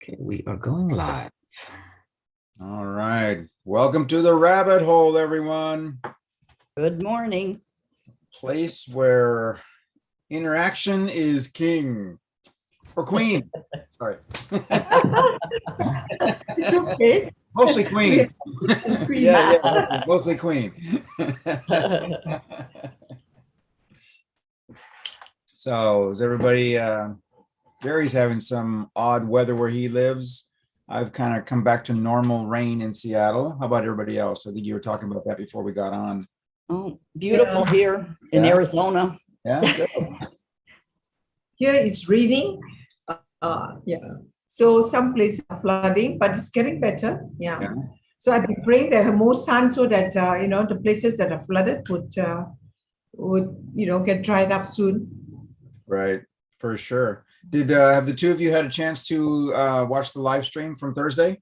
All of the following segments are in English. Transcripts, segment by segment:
Okay, we are going live. All right. Welcome to the rabbit hole, everyone. Good morning. Place where interaction is king or queen. Sorry. It's okay. Mostly queen. Queen. Yeah, mostly queen. So is everybody, Jerry's having some odd weather where he lives. I've kind of come back to normal rain in Seattle. How about everybody else? I think you were talking about that before we got on. Oh, beautiful Yeah. here in Yeah. Arizona. Yeah, good. Here it's raining. Yeah. So some places are flooding, but it's getting better. Yeah. Yeah. So I've been praying there more sun so that the places that are flooded would get dried up soon. Right, for sure. Did have the two of you had a chance to watch the live stream from Thursday?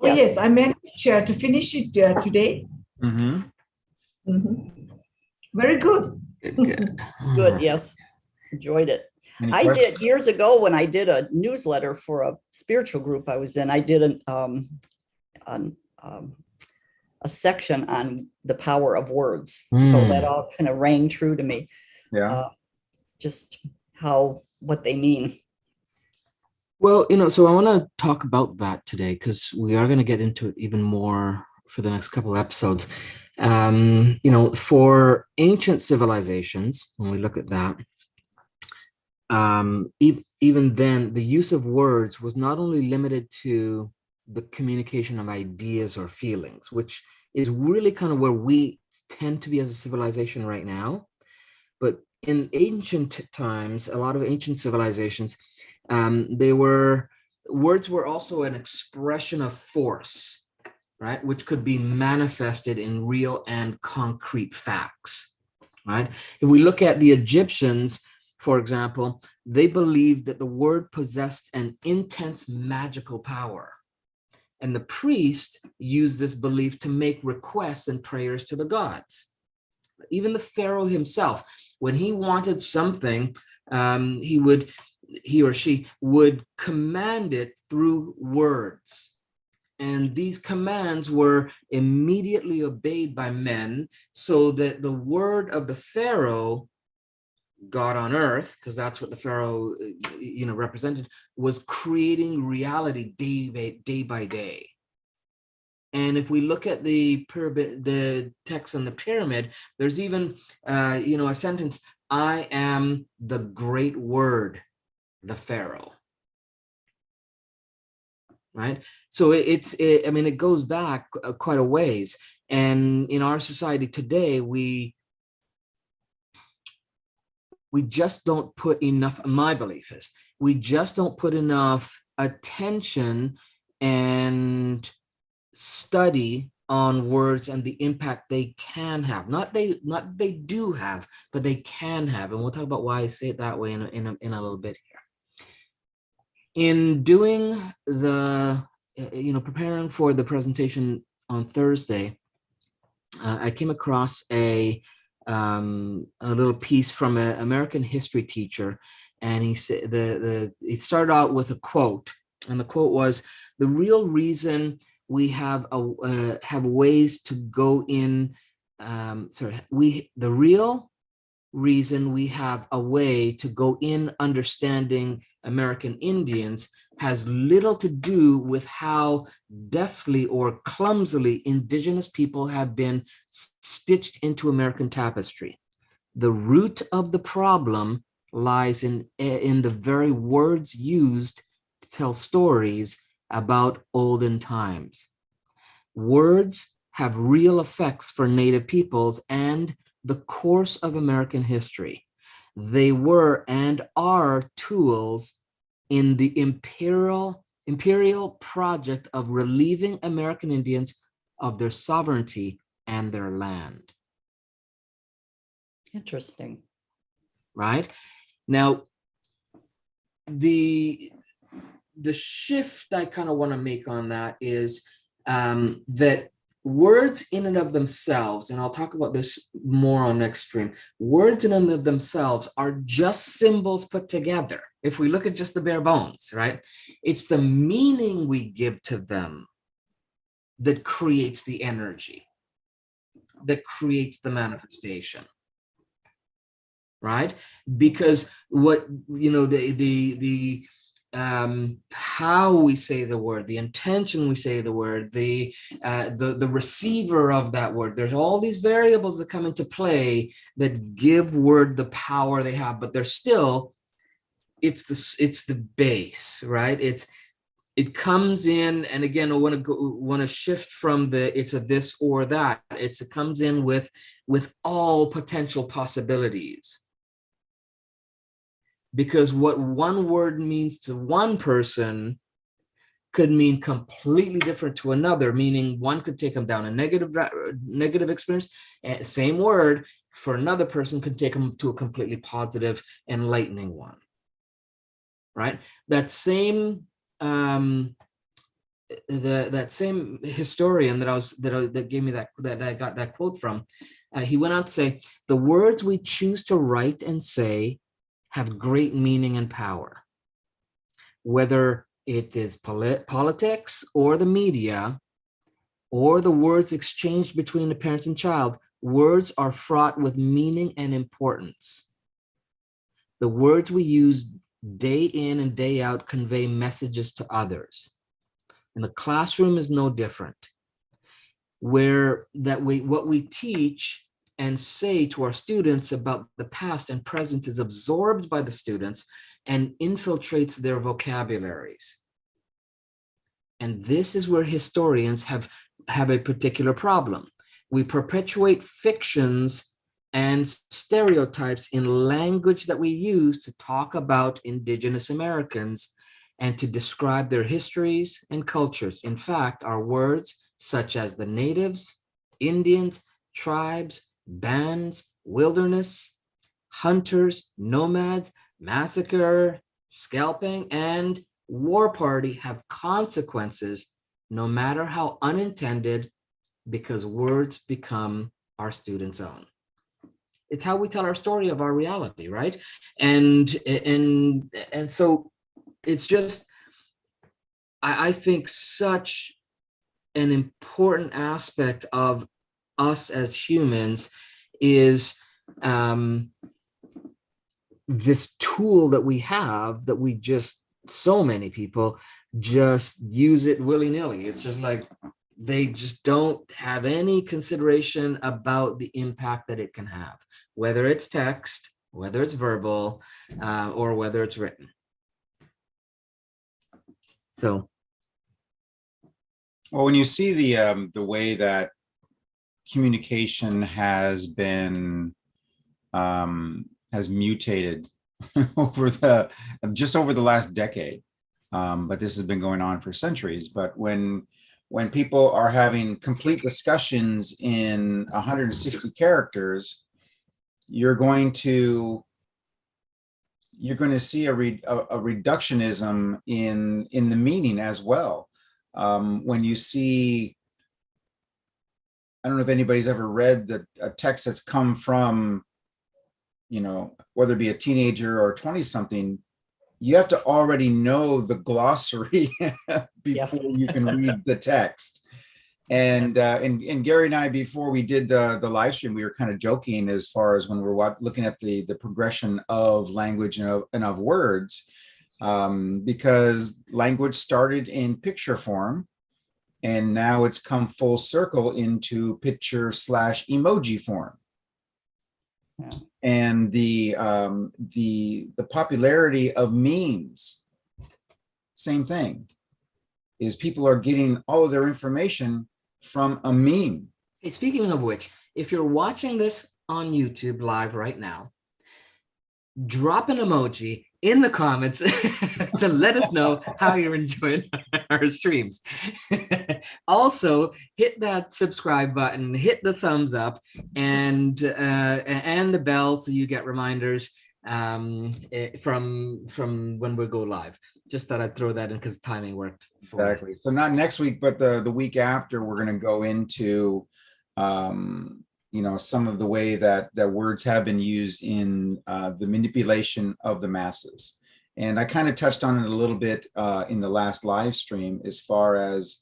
Oh yes, I managed to finish it today. Mm-hmm. Mhm. Very good. Good. It's good, yes. Enjoyed it. I did years ago when I did a newsletter for a spiritual group I was in. I did a section on the power of words. So that all kind of rang true to me. Yeah. Just what they mean. Well, so I want to talk about that today because we are going to get into it even more for the next couple of episodes. For ancient civilizations, when we look at that, even then, the use of words was not only limited to the communication of ideas or feelings, which is really kind of where we tend to be as a civilization right now. But in ancient times, a lot of ancient civilizations, words were also an expression of force, right? Which could be manifested in real and concrete facts, right? If we look at the Egyptians, for example, they believed that the word possessed an intense magical power. And the priest used this belief to make requests and prayers to the gods. Even the Pharaoh himself, when he wanted something, he or she would command it through words. And these commands were immediately obeyed by men, so that the word of the Pharaoh, God on earth, because that's what the Pharaoh, represented, was creating reality day by day. And if we look at the pyramid, the text on the pyramid, there's even, a sentence, I am the great word, the Pharaoh. Right? So it goes back quite a ways. And in our society today, we just don't put enough, my belief is, we just don't put enough attention and study on words and the impact they can have. Not they do have, but they can have. And we'll talk about why I say it that way in a little bit here. In doing the, preparing for the presentation on Thursday, I came across a little piece from an American history teacher, and he said it started out with a quote, and the quote was, "The real reason we have ways to go in. The real reason we have a way to go in understanding American Indians has little to do with how deftly or clumsily indigenous people have been stitched into American tapestry. The root of the problem lies in the very words used to tell stories about olden times. Words have real effects for Native peoples and the course of American history. They were and are tools in the imperial project of relieving American Indians of their sovereignty and their land." Interesting. Right? Now, the shift I kind of want to make on that is that words in and of themselves, and I'll talk about this more on next stream, words in and of themselves are just symbols put together. if we look at just the bare bones, right? It's the meaning we give to them that creates the energy, that creates the manifestation, right? Because what, the how we say the word, the intention we say the word, the receiver of that word, there's all these variables that come into play that give word the power they have, but they're still, it's the base, right? It comes in, and again, I want to shift from it's a this or that. It comes in with all potential possibilities. Because what one word means to one person could mean completely different to another, meaning one could take them down a negative experience. Same word for another person could take them to a completely positive, enlightening one. Right? That same that same historian that gave me that I got that quote from, he went on to say, the words we choose to write and say have great meaning and power. Whether it is politics or the media or the words exchanged between the parent and child, words are fraught with meaning and importance. The words we use day in and day out convey messages to others. And the classroom is no different, where what we teach and say to our students about the past and present is absorbed by the students and infiltrates their vocabularies. And this is where historians have a particular problem. We perpetuate fictions and stereotypes in language that we use to talk about Indigenous Americans and to describe their histories and cultures. In fact, our words such as the natives, Indians, tribes, bands, wilderness, hunters, nomads, massacre, scalping, and war party have consequences, no matter how unintended, because words become our students' own. It's how we tell our story of our reality, right? And so it's just, I think, such an important aspect of us as humans is this tool that we have, that we just, so many people just use it willy-nilly. It's just like they just don't have any consideration about the impact that it can have, whether it's text, whether it's verbal, or whether it's written. So, well, when you see the way that communication has been has mutated over the last decade, but this has been going on for centuries. But when people are having complete discussions in 160 characters, you're going to see a reductionism in the meaning as well. When you see, I don't know if anybody's ever read a text that's come from, whether it be a teenager or 20-something, you have to already know the glossary before you can read the text. And Gary and I, before we did the live stream, we were kind of joking as far as when we're looking at the progression of language and of words, because language started in picture form, and now it's come full circle into picture/emoji form. Yeah. And the popularity of memes, same thing, is people are getting all of their information from a meme. Hey, speaking of which, if you're watching this on YouTube live right now, drop an emoji in the comments to let us know how you're enjoying our streams. Also, hit that subscribe button, hit the thumbs up, and the bell so you get reminders from when we go live. Just thought I'd throw that in because timing worked. Exactly. So not next week, but the week after, we're going to go into some of the way that words have been used in the manipulation of the masses. And I kind of touched on it a little bit in the last live stream, as far as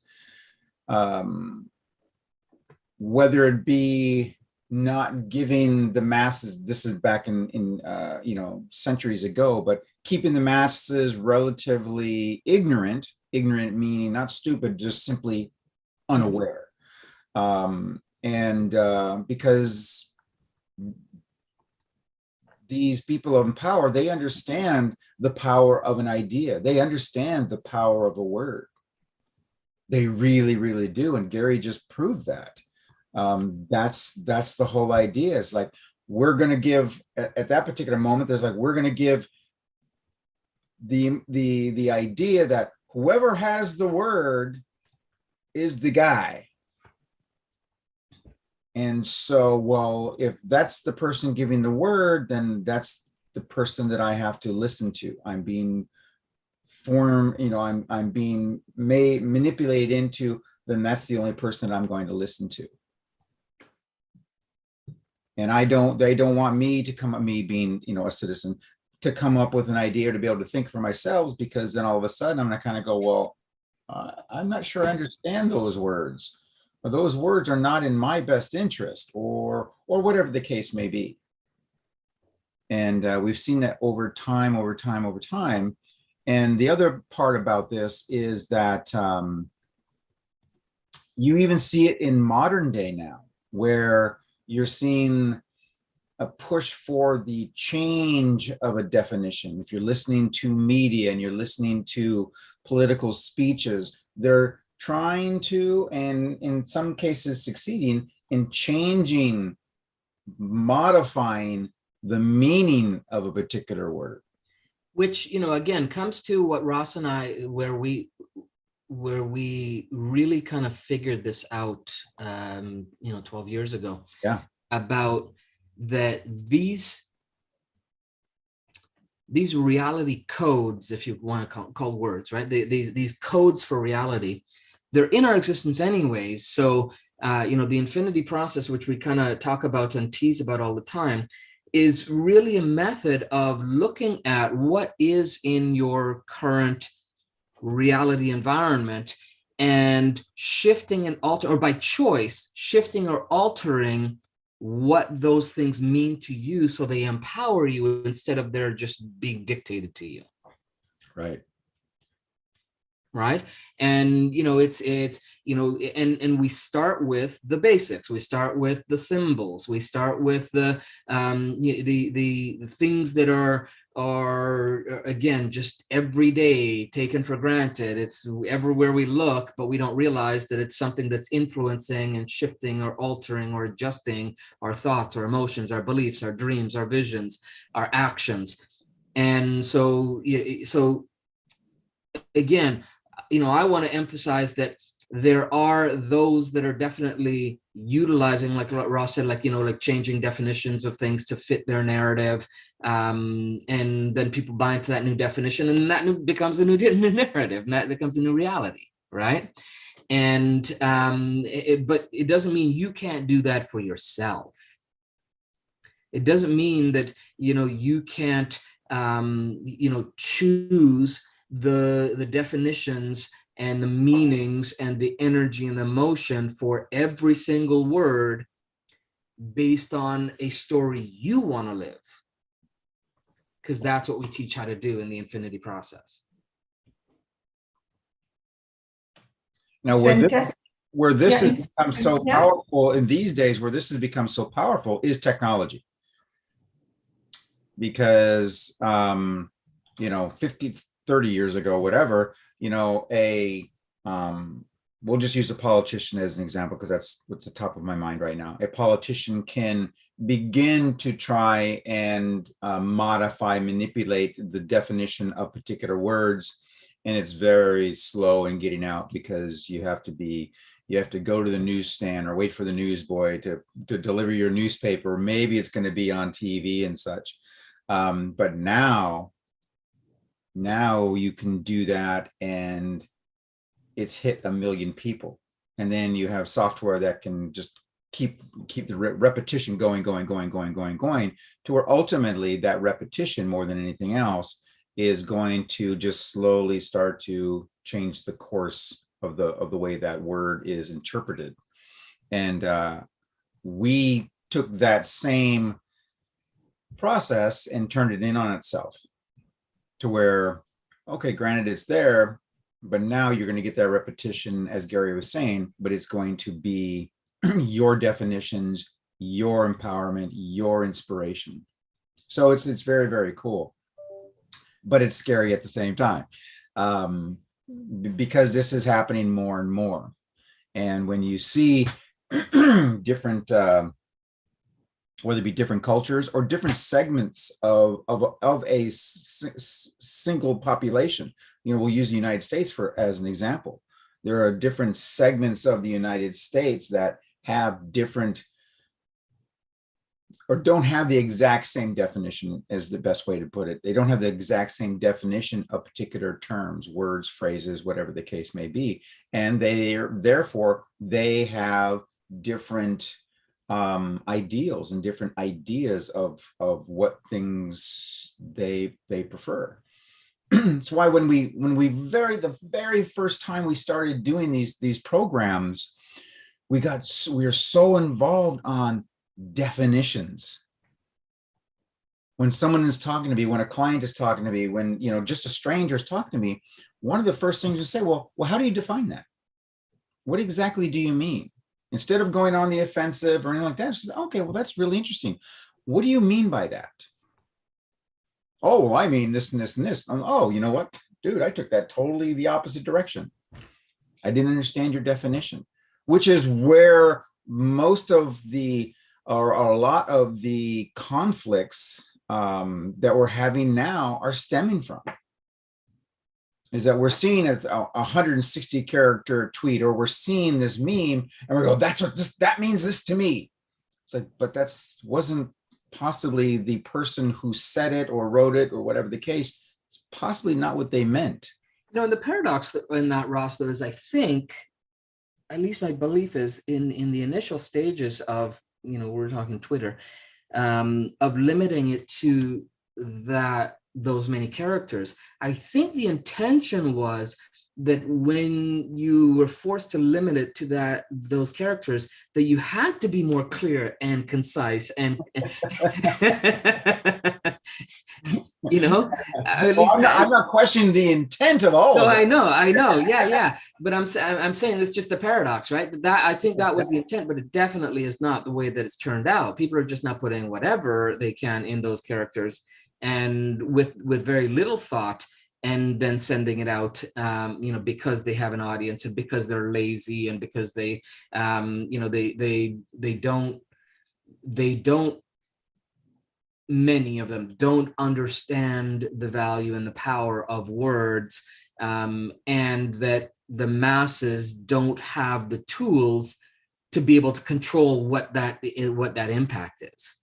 whether it be not giving the masses, this is back in you know, centuries ago, but keeping the masses relatively ignorant meaning not stupid, just simply unaware. Because these people in power, they understand the power of an idea. They understand the power of a word. They really, really do. And Gary just proved that. That's the whole idea. It's like, we're going to give at that particular moment, there's like, we're going to give the idea that whoever has the word is the guy. And so, well, if that's the person giving the word, then that's the person that I have to listen to. I'm being I'm being manipulated into, then that's the only person that I'm going to listen to. And they don't want me to come at me being, you know, a citizen, to come up with an idea to be able to think for myself, because then all of a sudden I'm going to kind of go, well, I'm not sure I understand those words, or those words are not in my best interest, or whatever the case may be. And we've seen that over time. And the other part about this is that you even see it in modern day now, where you're seeing a push for the change of a definition. If you're listening to media and you're listening to political speeches, they're trying to, and in some cases succeeding in changing, modifying the meaning of a particular word. Which, you know, again, comes to what Ross and I, where we really kind of figured this out, you know, 12 years ago. Yeah. About that these reality codes, if you want to call words, right? These codes for reality, they're in our existence anyways. So, you know, the infinity process, which we kind of talk about and tease about all the time, is really a method of looking at what is in your current reality environment and shifting and alter, or by choice, shifting or altering what those things mean to you, so they empower you instead of they're just being dictated to you. Right. And, you know, it's, you know, and we start with the basics. We start with the symbols. We start with the things that are again, just every day taken for granted. It's everywhere we look, but we don't realize that it's something that's influencing and shifting or altering or adjusting our thoughts, our emotions, our beliefs, our dreams, our visions, our actions. And so again, you know, I want to emphasize that there are those that are definitely utilizing, like Ross said, like, you know, like changing definitions of things to fit their narrative. And then people buy into that new definition, and that becomes a new narrative, and that becomes a new reality, right? And but it doesn't mean you can't do that for yourself. It doesn't mean that, you know, you can't, you know, choose the definitions and the meanings and the energy and the emotion for every single word based on a story you want to live. Because that's what we teach how to do in the infinity process. Now, where this has become so powerful in these days, where this has become so powerful, is technology. Because, you know, 30 years ago, whatever, you know, we'll just use a politician as an example, because that's what's the top of my mind right now. A politician can begin to try and modify, manipulate the definition of particular words, and it's very slow in getting out, because you have to go to the newsstand or wait for the newsboy to deliver your newspaper. Maybe it's going to be on TV and such. But now you can do that, and it's hit 1 million people. And then you have software that can just keep the repetition going, to where ultimately that repetition, more than anything else, is going to just slowly start to change the course of the way that word is interpreted. And we took that same process and turned it in on itself to where, okay, granted it's there, but now you're going to get that repetition, as Gary was saying, but it's going to be your definitions, your empowerment, your inspiration. So it's very, very cool, but it's scary at the same time, because this is happening more and more. And when you see different, whether it be different cultures or different segments of a single population, we'll use the United States as an example. There are different segments of the United States that have different, or don't have the exact same definition, is the best way to put it. They don't have the exact same definition of particular terms, words, phrases, whatever the case may be. And therefore they have different ideals and different ideas of what things they prefer. That's why when we the very first time we started doing these programs, we were so involved on definitions. When someone is talking to me, when a client is talking to me, when just a stranger is talking to me, one of the first things you say, well, how do you define that? What exactly do you mean? Instead of going on the offensive or anything like that, say, okay, well, that's really interesting. What do you mean by that? Oh, well, I mean this and this and this. Oh, you know what, dude, I took that totally the opposite direction. I didn't understand your definition, which is where most of the, or a lot of the conflicts that we're having now are stemming from. Is that we're seeing as a 160 character tweet, or we're seeing this meme and we go, that's what that means this to me. It's like, but wasn't possibly the person who said it or wrote it or whatever the case. It's possibly not what they meant. And the paradox in that, Ross, though, is I think, at least my belief is in the initial stages of, we're talking Twitter, of limiting it to those many characters. I think the intention was that when you were forced to limit it to those characters, that you had to be more clear and concise and at least I'm not questioning the intent of all. No, I know. Yeah. But I'm saying it's just the paradox, right? That I think that was the intent, but it definitely is not the way that it's turned out. People are just not putting whatever they can in those characters, and with very little thought, and then sending it out, because they have an audience, and because they're lazy, and because they don't. Many of them don't understand the value and the power of words, and that the masses don't have the tools to be able to control what that impact is.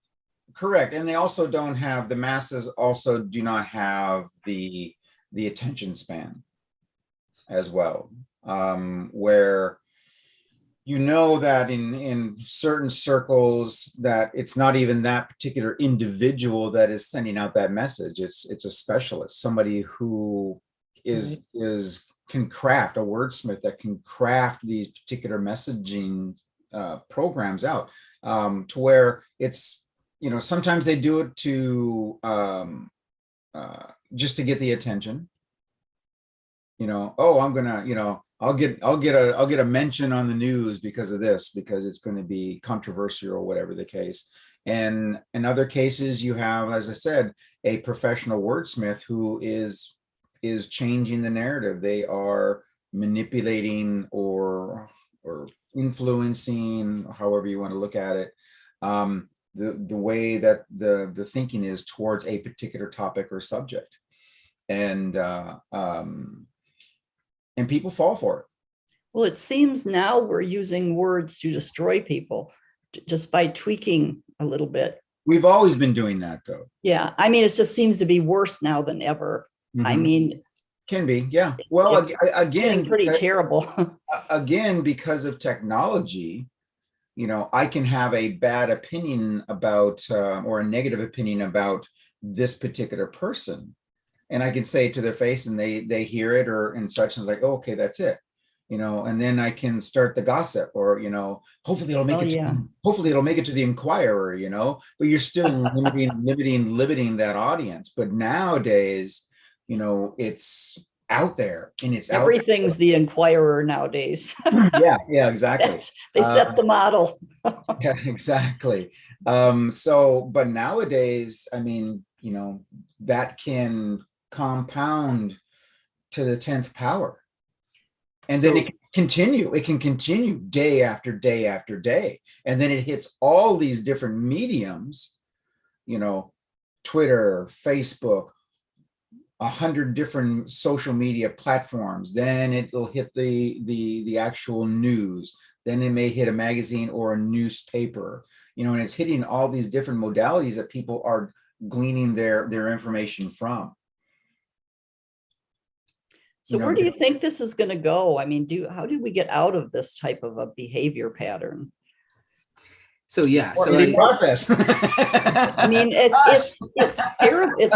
Correct. And they also don't have, the masses also do not have the attention span as well, where that in certain circles that it's not even that particular individual that is sending out that message. It's a specialist, somebody who can craft, a wordsmith that can craft these particular messaging programs out, to where it's, sometimes they do it to just to get the attention. Oh, I'm gonna, I'll get a mention on the news because of this, because it's going to be controversial or whatever the case. And in other cases, you have, as I said, a professional wordsmith who is changing the narrative. They are manipulating or influencing, however you want to look at it, the way that the thinking is towards a particular topic or subject, and people fall for it. Well, it seems now we're using words to destroy people just by tweaking a little bit. We've always been doing that, though. Yeah, I mean, it just seems to be worse now than ever. Mm-hmm. I mean, can be, yeah. Well, again, pretty terrible. Again, because of technology, I can have a bad opinion about or a negative opinion about this particular person, and I can say it to their face, and they hear it or and such, and it's like, oh, okay, that's it, and then I can start the gossip, or hopefully it'll make Oh, it yeah. hopefully it'll make it to the Inquirer, but you're still limiting that audience. But nowadays, it's out there, and it's out Everything's the Inquirer nowadays. yeah, exactly. They set the model. Yeah, exactly. But nowadays, I mean, that can compound to the 10th power. And then it can continue day after day after day. And then it hits all these different mediums, Twitter, Facebook, 100 different social media platforms. Then it'll hit the actual news. Then it may hit a magazine or a newspaper, and it's hitting all these different modalities that people are gleaning their information from. So where do you think this is going to go? I mean, how do we get out of this type of a behavior pattern? So yeah, so the process. I mean, it's terrible.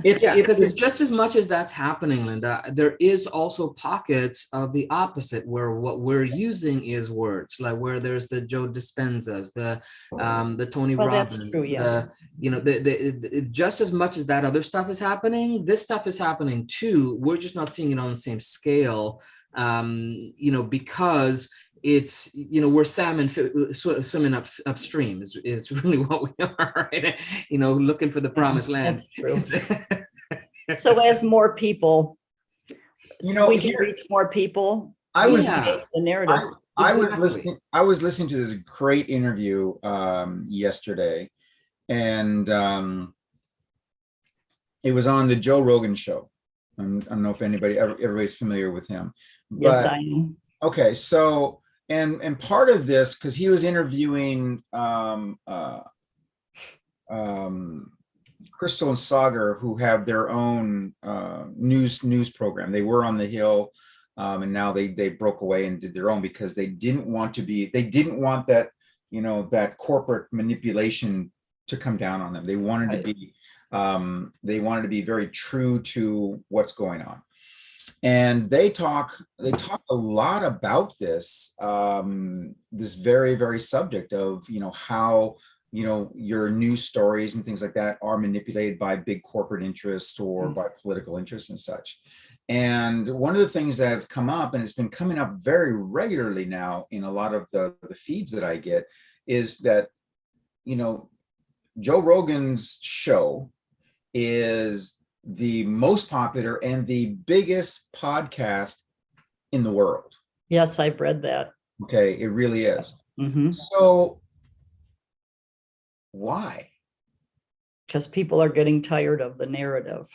Because just as much as that's happening, Linda, there is also pockets of the opposite where what we're using is words, like where there's the Joe Dispenzas, the Tony Robbins, that's true, yeah. Just as much as that other stuff is happening, this stuff is happening too. We're just not seeing it on the same scale, because it's we're salmon swimming upstream is really what we are, right? Looking for the promised land. So as more people, we can reach more people. I was the narrative. I was listening to this great interview yesterday, and it was on the Joe Rogan show. I don't know if everybody's familiar with him. Yes, I am. Okay, so and part of this, because he was interviewing Crystal and Sagar, who have their own news program. They were on the Hill, and now they broke away and did their own, because they didn't want that that corporate manipulation to come down on them. They wanted to be very true to what's going on. And they talk a lot about this very, very subject of how your news stories and things like that are manipulated by big corporate interests or by political interests and such. And one of the things that have come up, and it's been coming up very regularly now in a lot of the feeds that I get, is that Joe Rogan's show is the most popular and the biggest podcast in the world. Yes, I've read that. Okay, it really is. Mm-hmm. So why? Because people are getting tired of the narrative.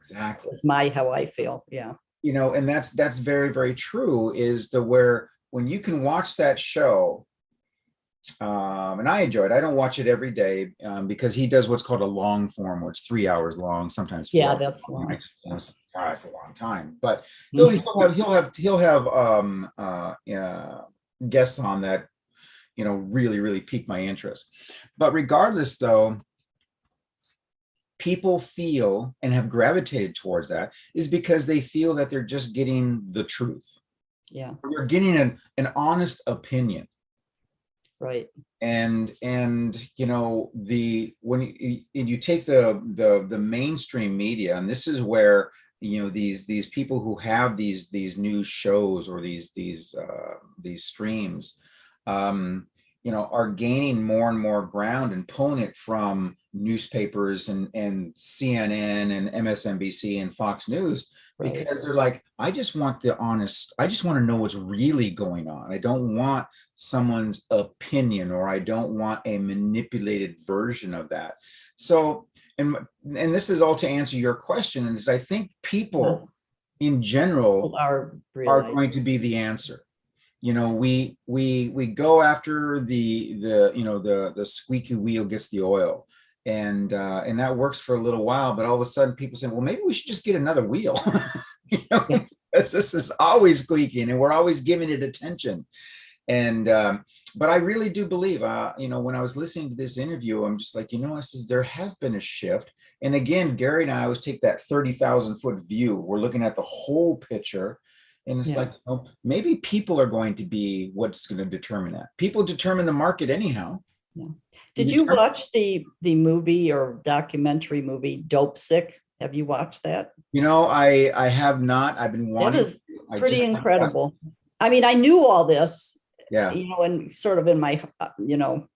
Exactly. It's how I feel. Yeah. And that's very, very true, is where when you can watch that show, and I enjoy it. I don't watch it every day because he does what's called a long form, where it's 3 hours long, sometimes 4 hours that's long. It's a long time. But he'll have guests on that really, really pique my interest. But regardless, though, people feel and have gravitated towards that is because they feel that they're just getting the truth. Yeah, they're getting an honest opinion. Right. And when you take the mainstream media, and this is where these people who have these news shows or these streams are gaining more and more ground and pulling it from newspapers and CNN and MSNBC and Fox News, because they're like, I just want to know what's really going on. I don't want someone's opinion, or I don't want a manipulated version of that. So, and this is all to answer your question, is I think people in general are going to be the answer. We go after the squeaky wheel gets the oil, and that works for a little while, but all of a sudden people say, well, maybe we should just get another wheel, because this is always squeaking and we're always giving it attention. And but I really do believe, when I was listening to this interview, I'm just like, I says there has been a shift, And again, Gary and I always take that 30,000 foot view. We're looking at the whole picture. And it's Yeah. like, oh, maybe people are going to be what's going to determine that. People determine the market anyhow. Yeah. Did you watch the movie or documentary movie Dope Sick? Have you watched that? You know, I have not. I've been That wanting. is I pretty just- incredible. I mean, I knew all this, Yeah. you know, and sort of in my, you know,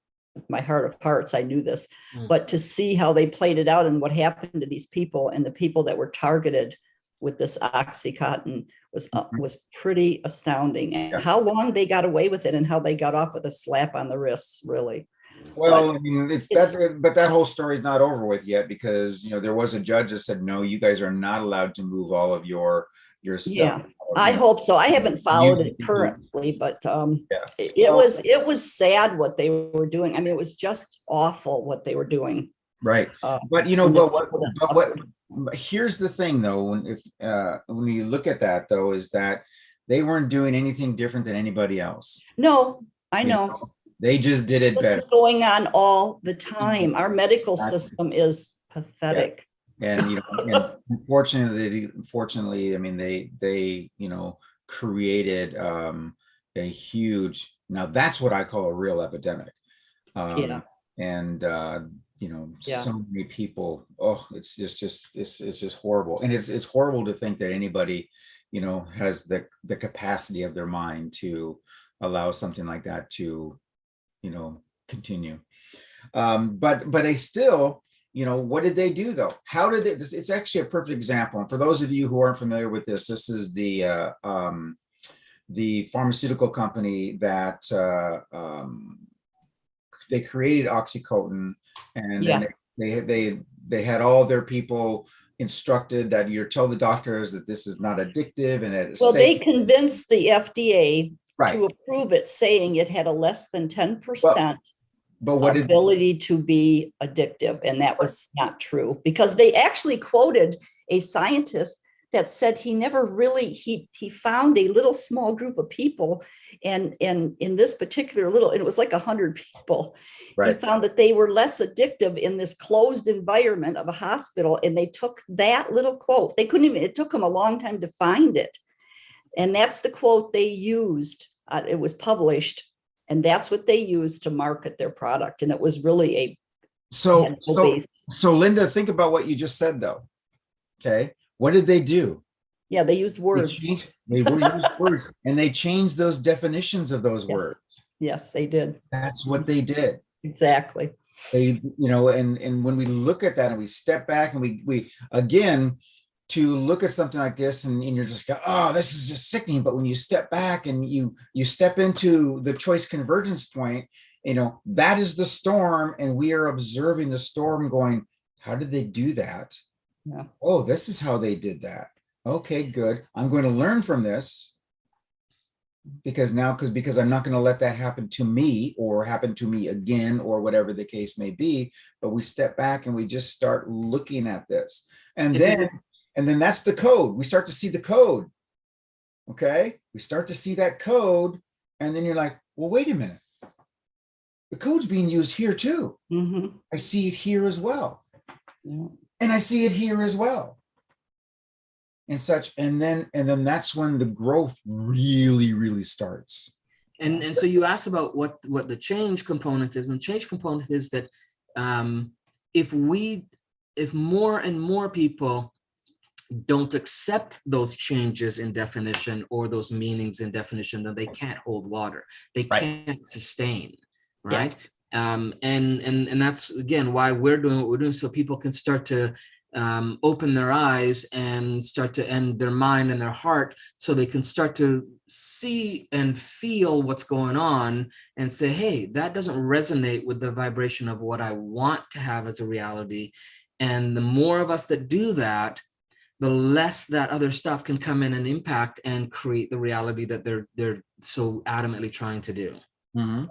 my heart of hearts, I knew this, Mm. but to see how they played it out and what happened to these people and the people that were targeted with this Oxycontin was pretty astounding. And Yeah. how long they got away with it and how they got off with a slap on the wrists, really. Well, I mean, but that whole story is not over with yet, because, you know, there was a judge that said, no, you guys are not allowed to move all of your stuff. Yeah, I hope so. I haven't followed it currently, but it was sad what they were doing. I mean, it was just awful what they were doing. Right. But you know, and the but people that what suffered. but here's the thing though, when you look at that though, is that they weren't doing anything different than anybody else. No, I You know. They just did it This better. is going on all the time. Our medical Exactly. system is pathetic. And you know, and unfortunately, I mean, they you know, created a huge, now that's what I call a real epidemic. Yeah. And you know, Yeah. so many people, oh, it's just horrible. And it's horrible to think that anybody, you know, has the capacity of their mind to allow something like that to, you know, continue. But they still, you know, what did they do though? How did they, it's actually a perfect example. And for those of you who aren't familiar with this, this is the pharmaceutical company that they created OxyContin, and Yeah. then they had all their people instructed that you tell the doctors that this is not addictive and that it's Well, they safe. convinced the FDA Right. to approve it, saying it had a less than 10% But what did ability to be addictive. And that was not true, because they actually quoted a scientist that said he never really, he found a little small group of people, and in this particular little, and it was like 100 people. Right. He found that they were less addictive in this closed environment of a hospital, and they took that little quote. They couldn't even, it took them a long time to find it. And that's the quote they used. It was published, and that's what they used to market their product. And it was really a so basis. so Linda, think about what you just said though. Okay, what did they do? Yeah, they used words. They used words, and they changed those definitions of those Yes. words. Yes, they did. That's what they did. Exactly. They, you know, and when we look at that and we step back and we again, to look at something like this and you're just go, oh, this is just sickening. But when you step back and you step into the choice convergence point, you know, that is the storm, and we are observing the storm going, how did they do that? Yeah. Oh, this is how they did that. Okay, good. I'm going to learn from this, because I'm not going to let that happen to me or happen to me again, or whatever the case may be. But we step back and we just start looking at this, and then that's the code. We start to see the code. Okay, we start to see that code, and then you're like, well, wait a minute. The code's being used here too. Mhm. I see it here as well, Yeah. and I see it here as well. And such, and then that's when the growth really starts. And so you asked about what the change component is, and the change component is that if more and more people don't accept those changes in definition or those meanings in definition, then they can't hold water. They Right. can't sustain, right? And that's again why we're doing what we're doing, so people can start to open their eyes and start to end their mind and their heart, so they can start to see and feel what's going on and say, hey, that doesn't resonate with the vibration of what I want to have as a reality. And the more of us that do that, the less that other stuff can come in and impact and create the reality that they're so adamantly trying to do. Mhm.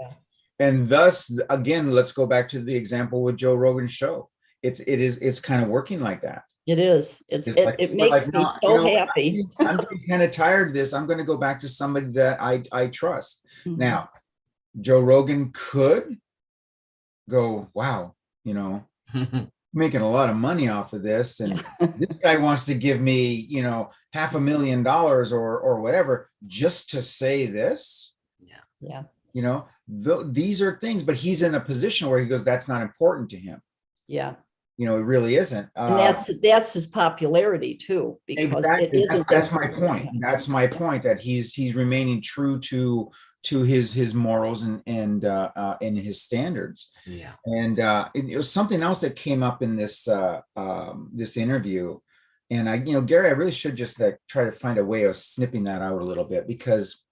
And thus, again, let's go back to the example with Joe Rogan's show. It's kind of working like that. It is. It's like, It we're makes like, me no, so you know, happy. I'm getting kind of tired of this. I'm going to go back to somebody that I trust. Mhm. Now, Joe Rogan could go, wow, you know, making a lot of money off of this, and this guy wants to give me, you know, $500,000 or whatever just to say this. Yeah. You know, these are things, but he's in a position where he goes, that's not important to him. Yeah. You know, it really isn't. And that's his popularity too, because Exactly. it isn't. That's my point. That's my point, that he's remaining true to his morals and his standards. Yeah. And it was something else that came up in this this interview. And I, you know, Gary, I really should just try to find a way of snipping that out a little bit, because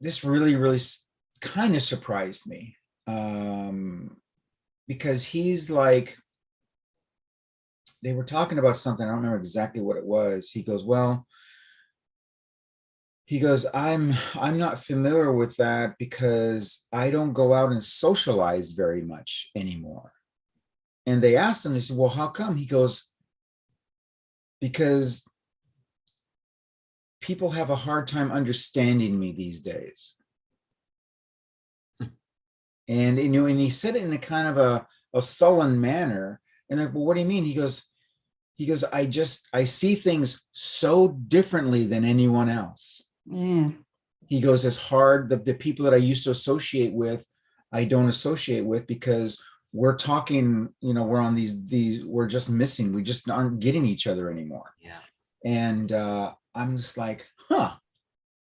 this really, really kind of surprised me. Because he's like, they were talking about something, I don't remember exactly what it was. He goes, well, I'm not familiar with that because I don't go out and socialize very much anymore. And they asked him, they said, well, how come? He goes, because people have a hard time understanding me these days. And, you know, and he said it in a kind of a sullen manner. And like, well, what do you mean? He goes, I see things so differently than anyone else. Yeah. He goes, it's hard. The people that I used to associate with, I don't associate with, because we're talking, you know, we're on these, we're just missing. We just aren't getting each other anymore. Yeah. And I'm just like, huh.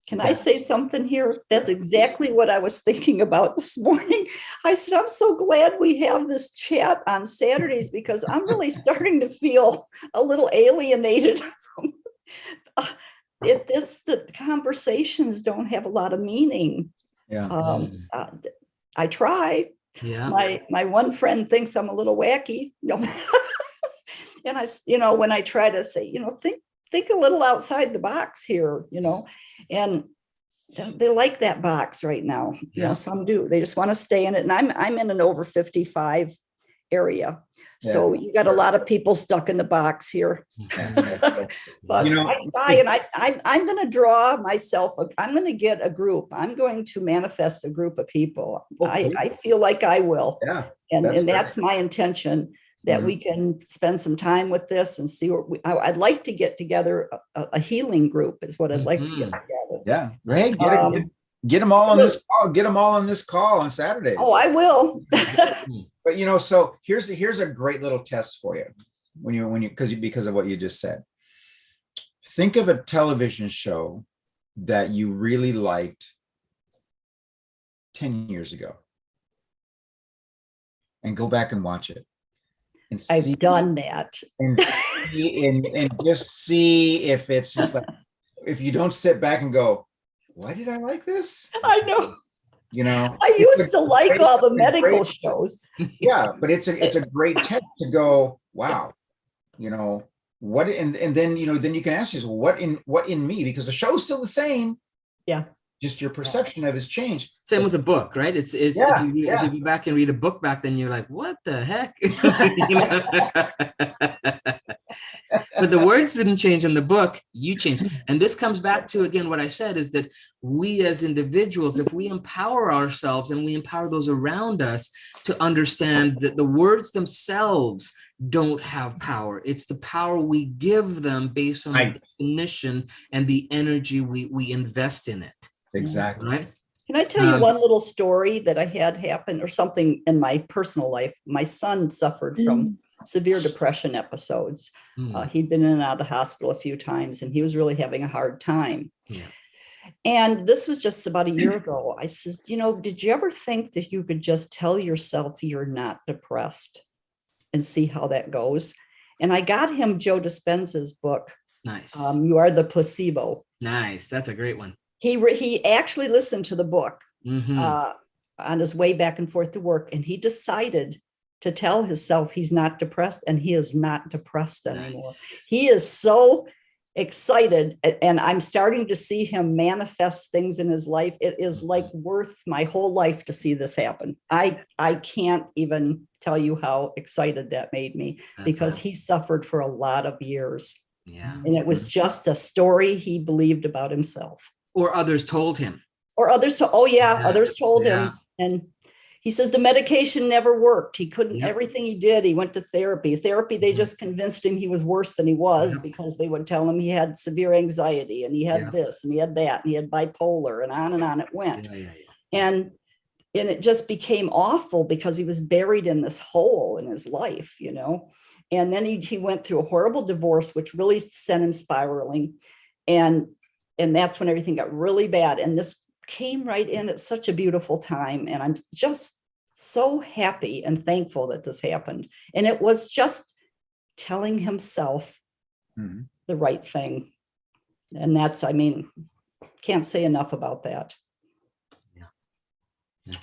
Can I say something here? That's exactly what I was thinking about this morning. I said, I'm so glad we have this chat on Saturdays, because I'm really starting to feel a little alienated from the conversations don't have a lot of meaning. Yeah. I try. Yeah. My one friend thinks I'm a little wacky. And I, you know, when I try to say, you know, think a little outside the box here, you know, and they like that box right now. You know, some do. They just want to stay in it. And I'm in an over 55 area. So you got a lot of people stuck in the box here. But You know, I try, and I'm going to draw myself. I'm going to get a group. I'm going to manifest a group of people. Okay. I feel like I will. Yeah. And that's my intention, that we can spend some time with this and see what I'd like to get together a healing group is what I'd like to get together. Yeah. Hey, get them all on this call. Get them all on this call on Saturdays. Oh, I will. But you know, so here's a great little test for you because of what you just said. Think of a television show that you really liked 10 years ago and go back and watch it. And I've done that. And see, and just see if it's just like, if you don't sit back and go, why did I like this? I know. You know, I used to like all the medical shows. Yeah, but it's a great test to go, wow, you know, what, and then, you know, then you can ask yourself, what in me, because the show's still the same. Yeah. Just your perception of it has changed. Same with a book, right? It's if you go back and read a book back then, you're like, what the heck? But the words didn't change in the book, you changed. And this comes back to, again, what I said is that we as individuals, if we empower ourselves and we empower those around us to understand that the words themselves don't have power. It's the power we give them based on the definition and the energy we invest in it. Exactly. Right? Can I tell you one little story that I had happen, or something in my personal life? My son suffered from severe depression episodes. He'd been in and out of the hospital a few times, and he was really having a hard time. Yeah. And this was just about a year ago. I says, you know, did you ever think that you could just tell yourself you're not depressed and see how that goes? And I got him Joe Dispenza's book. Nice. You Are the Placebo. Nice. That's a great one. He actually listened to the book Mm-hmm. on his way back and forth to work, and he decided to tell himself he's not depressed, and he is not depressed anymore. Nice. He is so excited, and I'm starting to see him manifest things in his life. It is like worth my whole life to see this happen. I can't even tell you how excited that made me, because he suffered for a lot of years. Yeah. And it was just a story he believed about himself. Or others told him. Or others, others told him. And, he says the medication never worked. He couldn't, Yep. everything he did, he went to therapy. They just convinced him he was worse than he was Yep. because they would tell him he had severe anxiety and he had Yeah. this and he had that and he had bipolar and on it went. Yeah. And it just became awful because he was buried in this hole in his life, you know. And then he went through a horrible divorce, which really sent him spiraling. And that's when everything got really bad. And this came right in at such a beautiful time. And I'm just so happy and thankful that this happened. And it was just telling himself Mhm. the right thing. And that's, I mean, can't say enough about that.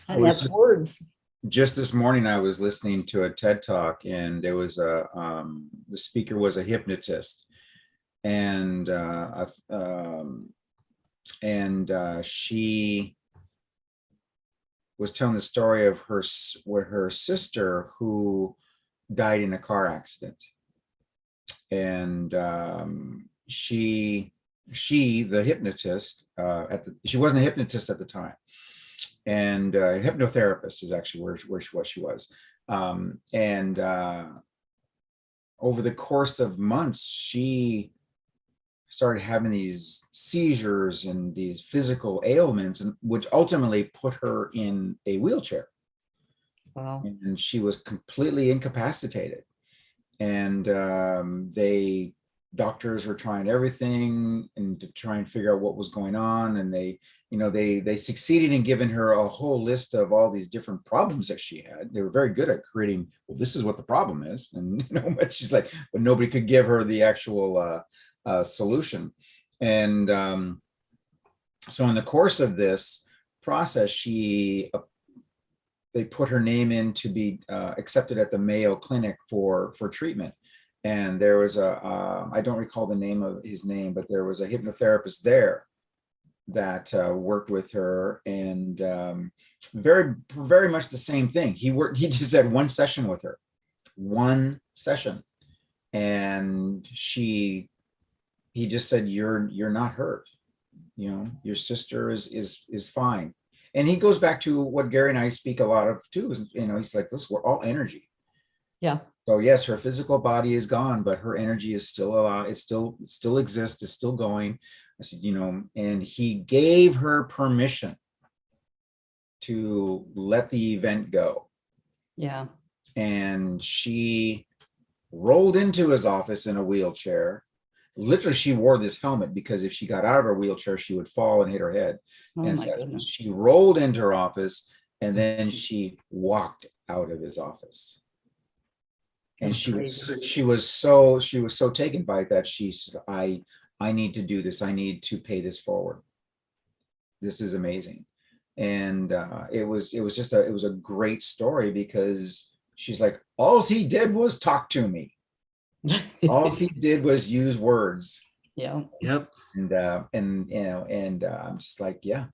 And Well, that's words. Just this morning, I was listening to a TED Talk, and there was the speaker was a hypnotist, and she was telling the story of her sister who died in a car accident, and she the hypnotist she wasn't a hypnotist at the time. And hypnotherapist is actually what she was. And over the course of months, she started having these seizures and these physical ailments, and which ultimately put her in a wheelchair. Wow. And she was completely incapacitated. And doctors were trying everything and to try and figure out what was going on. And they succeeded in giving her a whole list of all these different problems that she had. They were very good at creating, well, this is what the problem is. And, but she's like, but nobody could give her the actual solution. And so in the course of this process, they put her name in to be accepted at the Mayo Clinic for treatment. And there was I don't recall the name of his name, but there was a hypnotherapist there that worked with her, and very, very much the same thing. He just had one session with her, and he just said, you're not hurt. Your sister is fine. And he goes back to what Gary and I speak a lot of too, is, he's like, this, we're all energy. Yeah. So yes, her physical body is gone, but her energy is still alive. It still exists. It's still going. I said, and he gave her permission to let the event go. Yeah. And she rolled into his office in a wheelchair. Literally, she wore this helmet because if she got out of her wheelchair, she would fall and hit her head. Oh, And my so goodness. she rolled into her office, and then she walked out of his office. And That's she crazy. was so taken by that. She said, I need to do this. I need to pay this forward. This is amazing. And it was a great story, because she's like, all he did was talk to me. All he did was use words. Yeah. Yep. And I'm just like, yeah.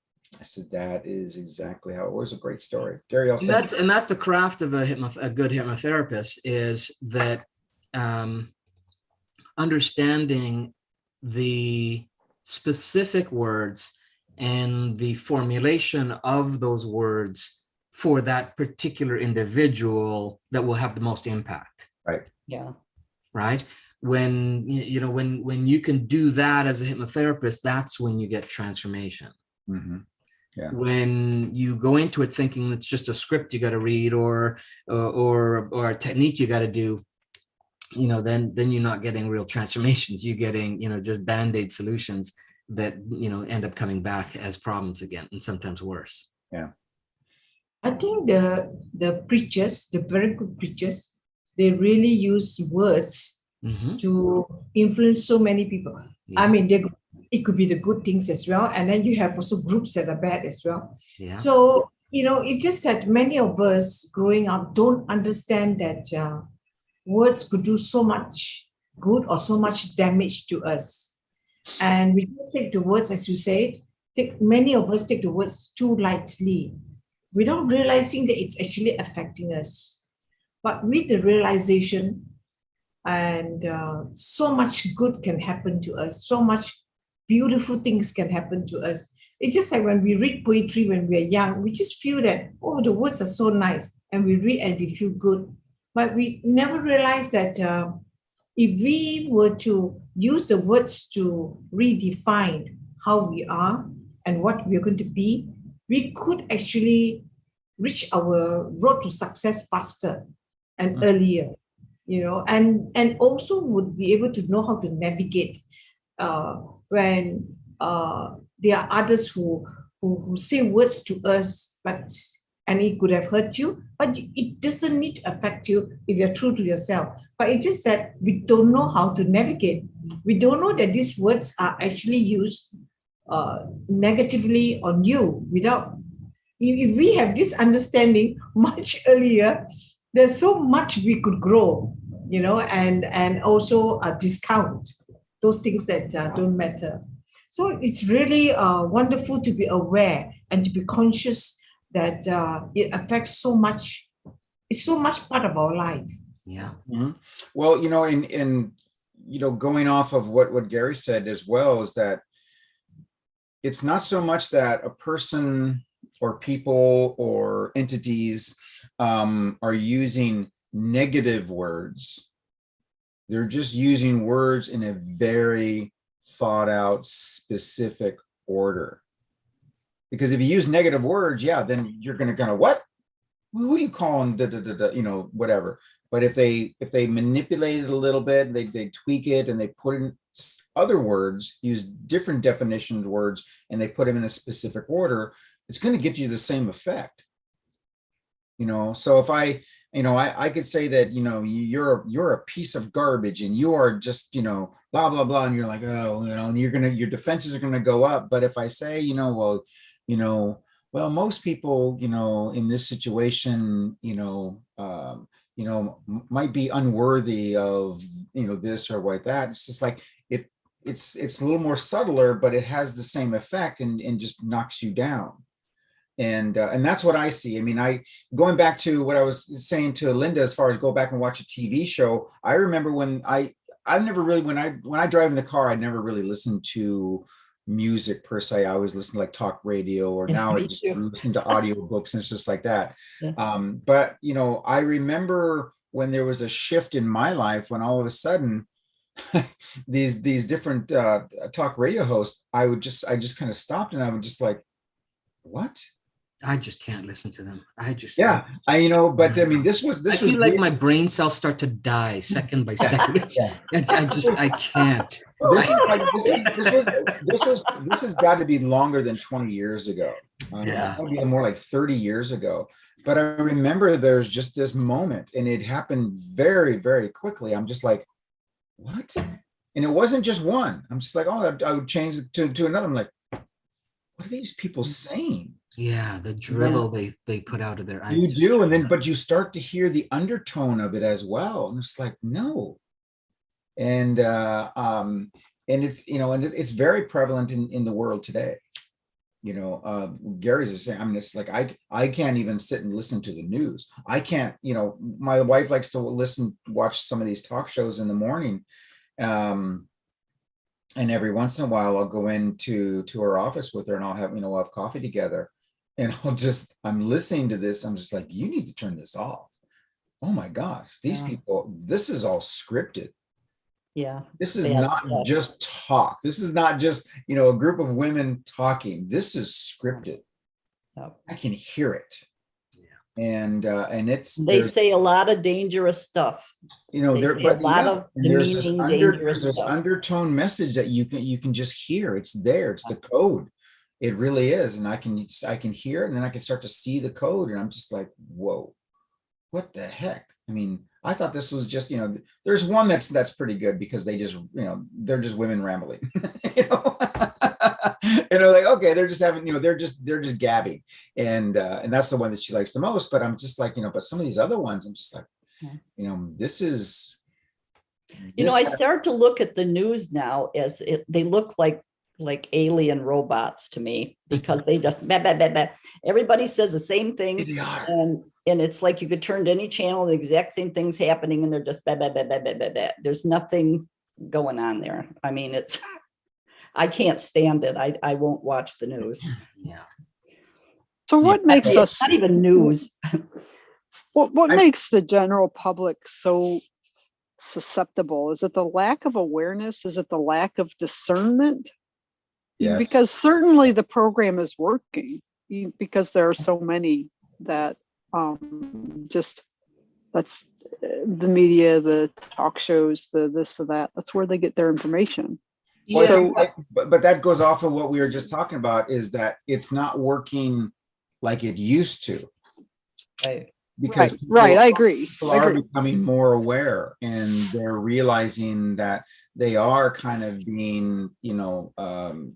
I said, that is exactly how it was. A great story. Gary, I'll send you. And that's the craft of a good hypnotherapist, is that understanding the specific words and the formulation of those words for that particular individual that will have the most impact. Right. Yeah. Right. When you can do that as a hypnotherapist, that's when you get transformation. Mm-hmm. Yeah. When you go into it thinking it's just a script you got to read or a technique you got to do, then you're not getting real transformations. You're getting, just band-aid solutions that, end up coming back as problems again, and sometimes worse. Yeah. I think the preachers, the very good preachers, they really use words to influence so many people. Yeah. I mean, it could be the good things as well. And then you have also groups that are bad as well. Yeah. So, it's just that many of us growing up don't understand that words could do so much good or so much damage to us. And we just take the words, as you said, many of us take the words too lightly without realizing that it's actually affecting us. But with the realization, and so much good can happen to us, so much beautiful things can happen to us It's just like when we read poetry when we're young, we just feel that, oh, the words are so nice, and we read and we feel good. But we never realize that if we were to use the words to redefine how we are and what we're going to be, we could actually reach our road to success faster and earlier, and also would be able to know how to navigate when there are others who say words to us, and it could have hurt you, but it doesn't need to affect you if you're true to yourself. But it's just that we don't know how to navigate. We don't know that these words are actually used negatively on you. If we have this understanding much earlier, there's so much we could grow, and also discount those things that don't matter. So it's really wonderful to be aware and to be conscious that it affects so much. It's so much part of our life. Yeah. Mhm. Well, in going off of what Gary said as well, is that it's not so much that a person or people or entities are using negative words. They're just using words in a very thought out, specific order. Because if you use negative words, yeah, then you're going to what? Who are you calling? Whatever. But if they manipulate it a little bit, they tweak it and they put in other words, use different definition words, and they put them in a specific order, it's going to get you the same effect. So if I could say that, you're a piece of garbage and you are just, blah, blah, blah. And you're like, oh, and your defenses are going to go up. But if I say, well, most people, in this situation, might be unworthy of, this or what that. It's just like, it's a little more subtler, but it has the same effect and just knocks you down. And that's what I see. I mean, going back to what I was saying to Linda, as far as go back and watch a TV show, I remember when I've never really, when I drive in the car, I never really listened to music per se. I always listen to like talk radio, or now I just listen to audiobooks, and it's just like that. Yeah. But I remember when there was a shift in my life, when all of a sudden these different talk radio hosts, I just kind of stopped, and I would just like, what? I just can't listen to them. But I mean, this was I feel like my brain cells start to die second by second. I can't. This has got to be longer than 20 years ago. Yeah. It's going to be more like 30 years ago. But I remember there's just this moment, and it happened very, very quickly. I'm just like, what? And it wasn't just one. I'm just like, oh, I would change it to another. I'm like, what are these people saying? Yeah, the dribble they put out of their eyes. You do, but you start to hear the undertone of it as well, and it's like, no. And it's and it's very prevalent in the world today. Gary's the same. I mean, it's like I can't even sit and listen to the news. I can't. My wife likes to watch some of these talk shows in the morning. And every once in a while, I'll go into her office with her, and I'll have we'll have coffee together, and I'm listening to this. I'm just like, you need to turn this off. Oh my gosh, these people, this is all scripted. Yeah. This is not just talk. This is not just, a group of women talking. This is scripted. Yep. I can hear it. And they say a lot of dangerous stuff. There's dangerous undertone message that you can just hear. It's there. It's the code. It really is. And I can hear it, and then I can start to see the code, and I'm just like, whoa, what the heck? I mean, I thought this was just, there's one that's pretty good, because they just, they're just women rambling, like, okay, they're just having, they're just gabbing. And that's the one that she likes the most. But I'm just like, but some of these other ones, I'm just like, this is, I start to look at the news now as they look like alien robots to me, because they just, everybody says the same thing. And it's like you could turn to any channel, the exact same thing's happening, and they're just, there's nothing going on there. I mean, I can't stand it. I won't watch the news. Yeah. So what makes It's us, not even news. what I- makes the general public so susceptible? Is it the lack of awareness? Is it the lack of discernment? Yes. Because certainly the program is working, because there are so many that just, that's the media, the talk shows, the this, or that. That's where they get their information. Well, I So- think but that goes off of what we were just talking about, is that it's not working like it used to, Right. because Right, I agree. people I are agree. becoming more aware, and they're realizing that they are kind of being,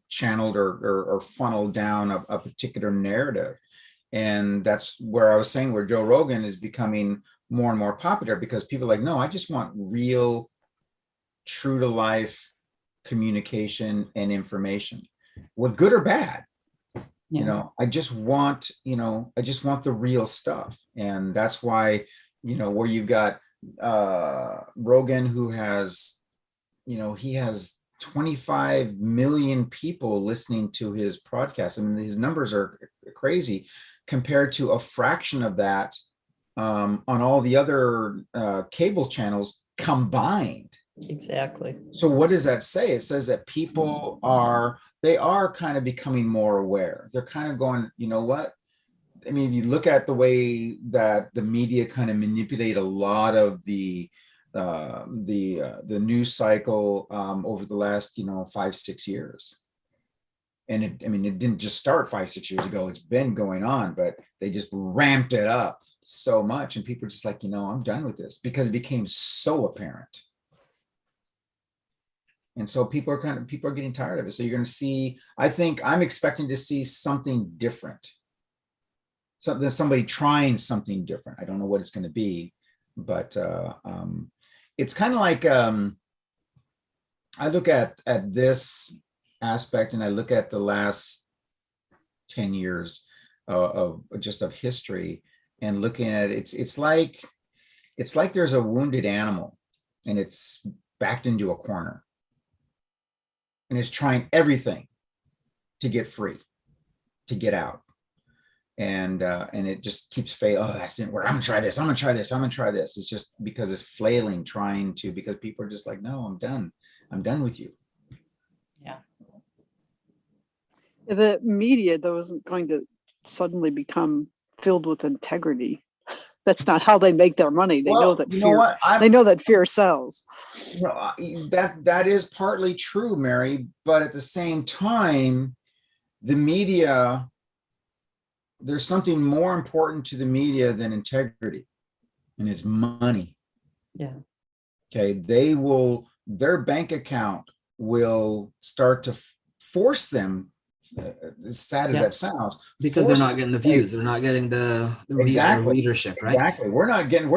channeled or funneled down a particular narrative. And that's where I was saying, where Joe Rogan is becoming more and more popular, because people are like, no, I just want real, true to life communication and information, with good or bad. I just want the real stuff. And that's why, where you've got Rogan, who has, he has 25 million people listening to his podcast. I mean, his numbers are crazy compared to a fraction of that on all the other cable channels combined. Exactly. So what does that say? It says that people are kind of becoming more aware. They're kind of going, you know what? I mean, if you look at the way that the media kind of manipulate a lot of the news cycle over the last 5-6 years. And it didn't just start 5-6 years ago. It's been going on, but they just ramped it up so much, and people are just like, I'm done with this, because it became so apparent. And so people are getting tired of it. So you're going to see, I think I'm expecting to see something different. Somebody trying something different. I don't know what it's going to be, but it's kind of like, I look at this aspect, and I look at the last 10 years of history, and looking at it, it's like there's a wounded animal, and it's backed into a corner, and it's trying everything to get free, to get out. And it just keeps failing. Oh, that didn't work. I'm gonna try this. I'm gonna try this. I'm gonna try this. It's just because it's flailing, because people are just like, no, I'm done. I'm done with you. Yeah. The media, though, isn't going to suddenly become filled with integrity. That's not how they make their money. They know that fear. They know that fear sells. That is partly true, Mary. But at the same time, the media, there's something more important to the media than integrity, and it's money. Yeah. Okay. Their bank account will start to force them, as sad as that sounds, Because they're not getting the views. They're not getting the readership, right? Exactly. We're not getting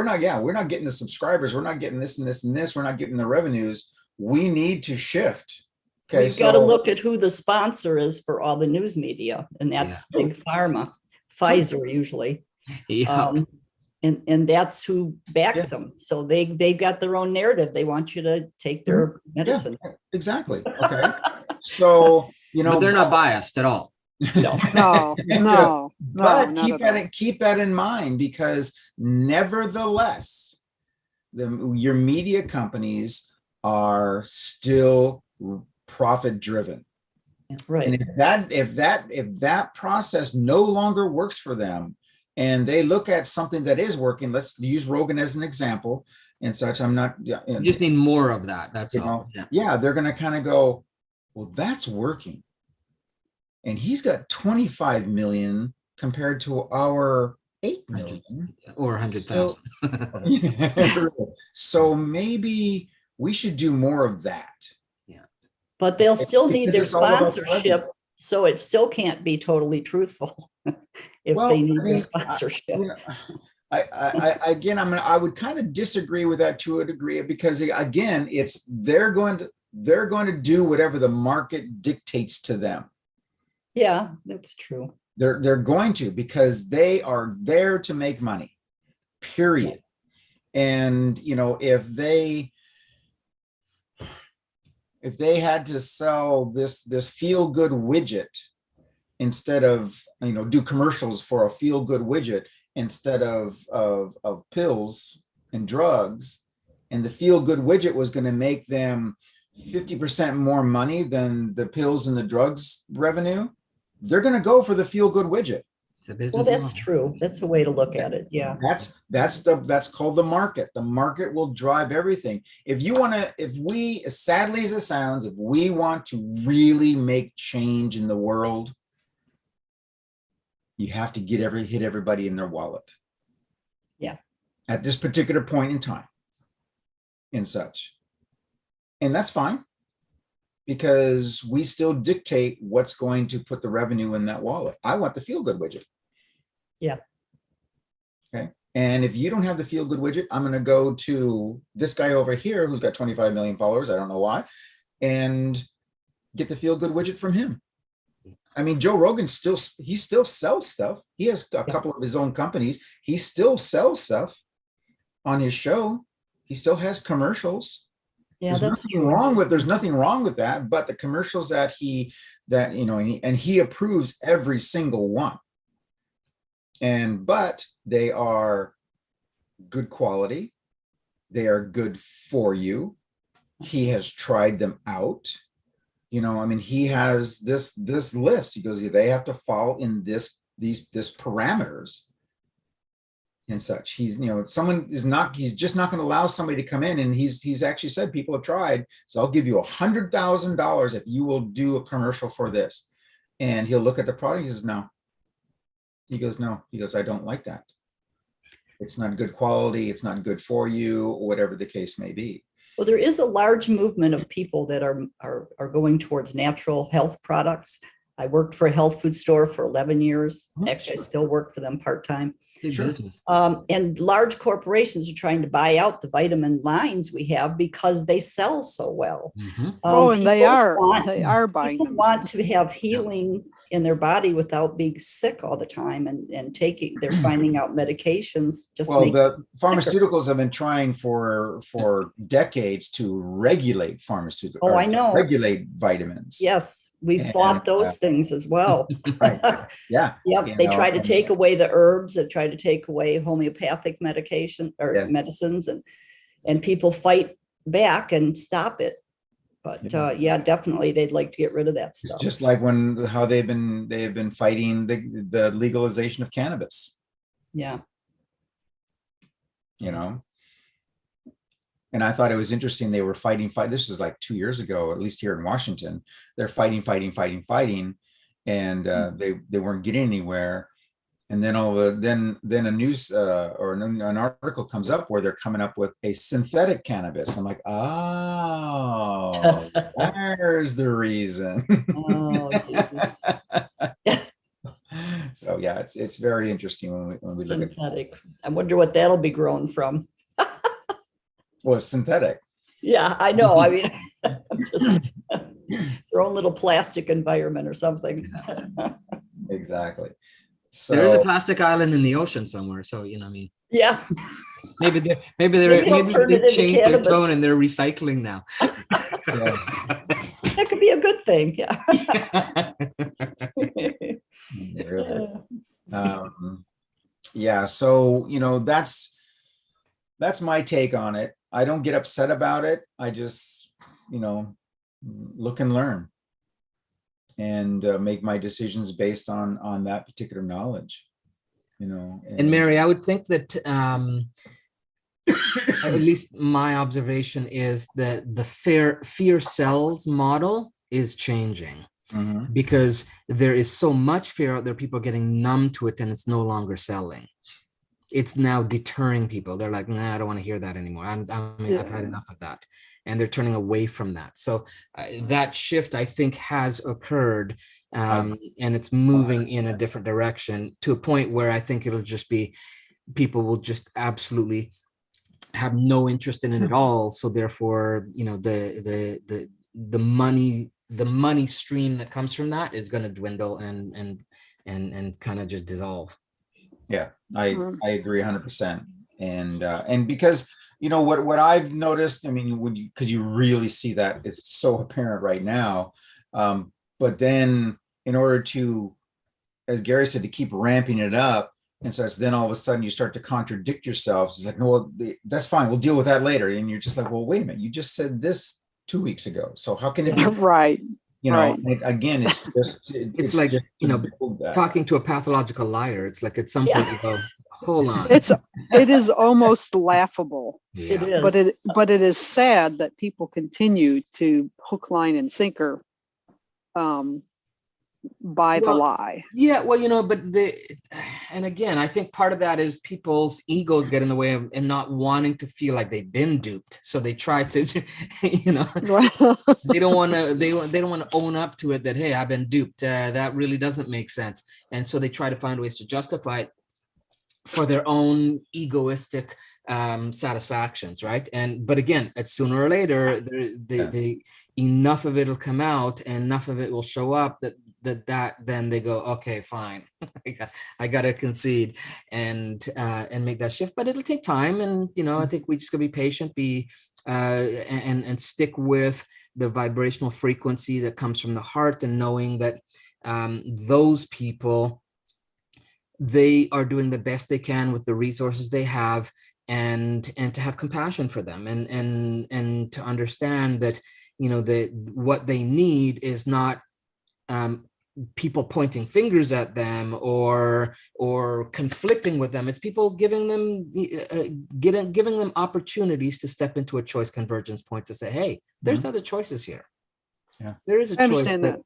the subscribers. We're not getting this and this and this. We're not getting the revenues. We need to shift. Okay. We've got to look at who the sponsor is for all the news media, and that's Big Pharma, Pfizer usually. Yeah. And that's who backs them. So they've got their own narrative. They want you to take their medicine. Yeah, exactly. Okay. So, but they're not biased at all. No. But keep that in mind, because nevertheless, your media companies are still profit driven. Right. And if that process no longer works for them, and they look at something that is working, let's use Rogan as an example and such. You just need more of that. That's all. Yeah, they're going to kind of go, well, that's working. And he's got 25 million compared to our 8 million. Or 100,000. So maybe we should do more of that. Yeah. But they'll still need Because their it's all about sponsorship. So it still can't be totally truthful if they need their sponsorship. I would kind of disagree with that to a degree, because again, they're going to do whatever the market dictates to them. Yeah, that's true. They're going to, because they are there to make money, period. And if they, if they had to sell this feel good widget instead of, do commercials for a feel good widget instead of pills and drugs, and the feel good widget was going to make them 50% more money than the pills and the drugs revenue, they're going to go for the feel good widget. It's a business Well, that's model. true. That's a way to look at it. Yeah. That's called the market. The market will drive everything. If we, as sadly as it sounds, if we want to really make change in the world, you have to hit everybody in their wallet. Yeah. At this particular point in time and such. And that's fine, because we still dictate what's going to put the revenue in that wallet. I want the feel good widget. Yeah. Okay. And if you don't have the feel good widget, I'm going to go to this guy over here who's got 25 million followers. I don't know why, and get the feel good widget from him. I mean, Joe Rogan still sells stuff. He has a couple of his own companies. He still sells stuff on his show. He still has commercials. Yeah, There's that's nothing wrong with that, but the commercials that he approves every single one. But they are good quality. They are good for you. He has tried them out. He has this list. He goes, they have to fall in this parameters and such. He's just not going to allow somebody to come in, and he's actually said people have tried, so I'll give you $100,000 if you will do a commercial for this. And he'll look at the product. He says, no. He goes, no. He goes, I don't like that. It's not good quality. It's not good for you, or whatever the case may be. Well, there is a large movement of people that are going towards natural health products. I worked for a health food store for 11 years. Actually, I still work for them part-time. Big business. And large corporations are trying to buy out the vitamin lines we have because they sell so well. And they people are buying People them. want to have healing in their body without being sick all the time, and they're finding out medications just Well, make the pharmaceuticals have been trying for decades to regulate pharmaceuticals. Oh, I know. Regulate vitamins. Yes, we And, fought those things as well. Right. Yeah. Yep, they tried to take away the herbs, and tried to take away homeopathic medication or medicines, and people fight back and stop it. But definitely they'd like to get rid of that stuff. It's just like how they have been fighting the legalization of cannabis. Yeah. And I thought it was interesting. They were fighting. This was like 2 years ago, at least here in Washington. They're fighting, and they weren't getting anywhere. And then then a news or an article comes up where they're coming up with a synthetic cannabis. I'm like, oh, there's the reason. Oh, Jesus. So yeah, it's very interesting when we look at. Synthetic. I wonder what that'll be grown from. Well, it's synthetic. Yeah, I know. I mean, just their own little plastic environment or something. Exactly. So There is a plastic island in the ocean somewhere, so Yeah. maybe they they'll turn it into changed their cannabis. tone and they're recycling now. yeah. That could be a good thing. Yeah. Really. So that's my take on it. I don't get upset about it. I just look and learn, and make my decisions based on that particular knowledge. And Mary, I would think that at least my observation is that the fear sells model is changing. Mhm. Because there is so much fear out there, people are getting numb to it, and it's no longer selling. It's now deterring people. They're like, nah, I don't want to hear that anymore. I've had enough of that. And they're turning away from that. So that shift, I think, has occurred, and it's moving in a different direction to a point where I think it'll just be, people will just absolutely have no interest in it at all. So therefore, the money stream that comes from that is going to dwindle and kind of just dissolve. Yeah, I agree 100%. And because what I've noticed, I mean, because you really see that it's so apparent right now. But then in order to, as Gary said, to keep ramping it up, and so it's then all of a sudden you start to contradict yourself. It's like, no, well, that's fine. We'll deal with that later. And you're just like, well, wait a minute. You just said this 2 weeks ago. So how can it be, Right. Right. again, it's just, It's like, just talking to a pathological liar. It's like at some Yeah. point you go, hold on. It is almost laughable, It Yeah. is. but it is sad that people continue to hook, line, and sinker by the Well, lie. Yeah, well, and again, I think part of that is people's egos get in the way of and not wanting to feel like they've been duped. So they try to, they don't want to, they don't want to own up to it that, hey, I've been duped. That really doesn't make sense. And so they try to find ways to justify it for their own egoistic satisfactions, right? But again, sooner or later, they enough of it will come out and enough of it will show up that then they go, okay, fine, I gotta concede and make that shift. But it'll take time, and I think we just gotta be patient, and stick with the vibrational frequency that comes from the heart, and knowing that those people, they are doing the best they can with the resources they have, and to have compassion for them, and to understand that what they need is not people pointing fingers at them or conflicting with them. It's people giving them opportunities to step into a choice convergence point to say, hey, there's other choices here. Yeah, there is a I choice understand that.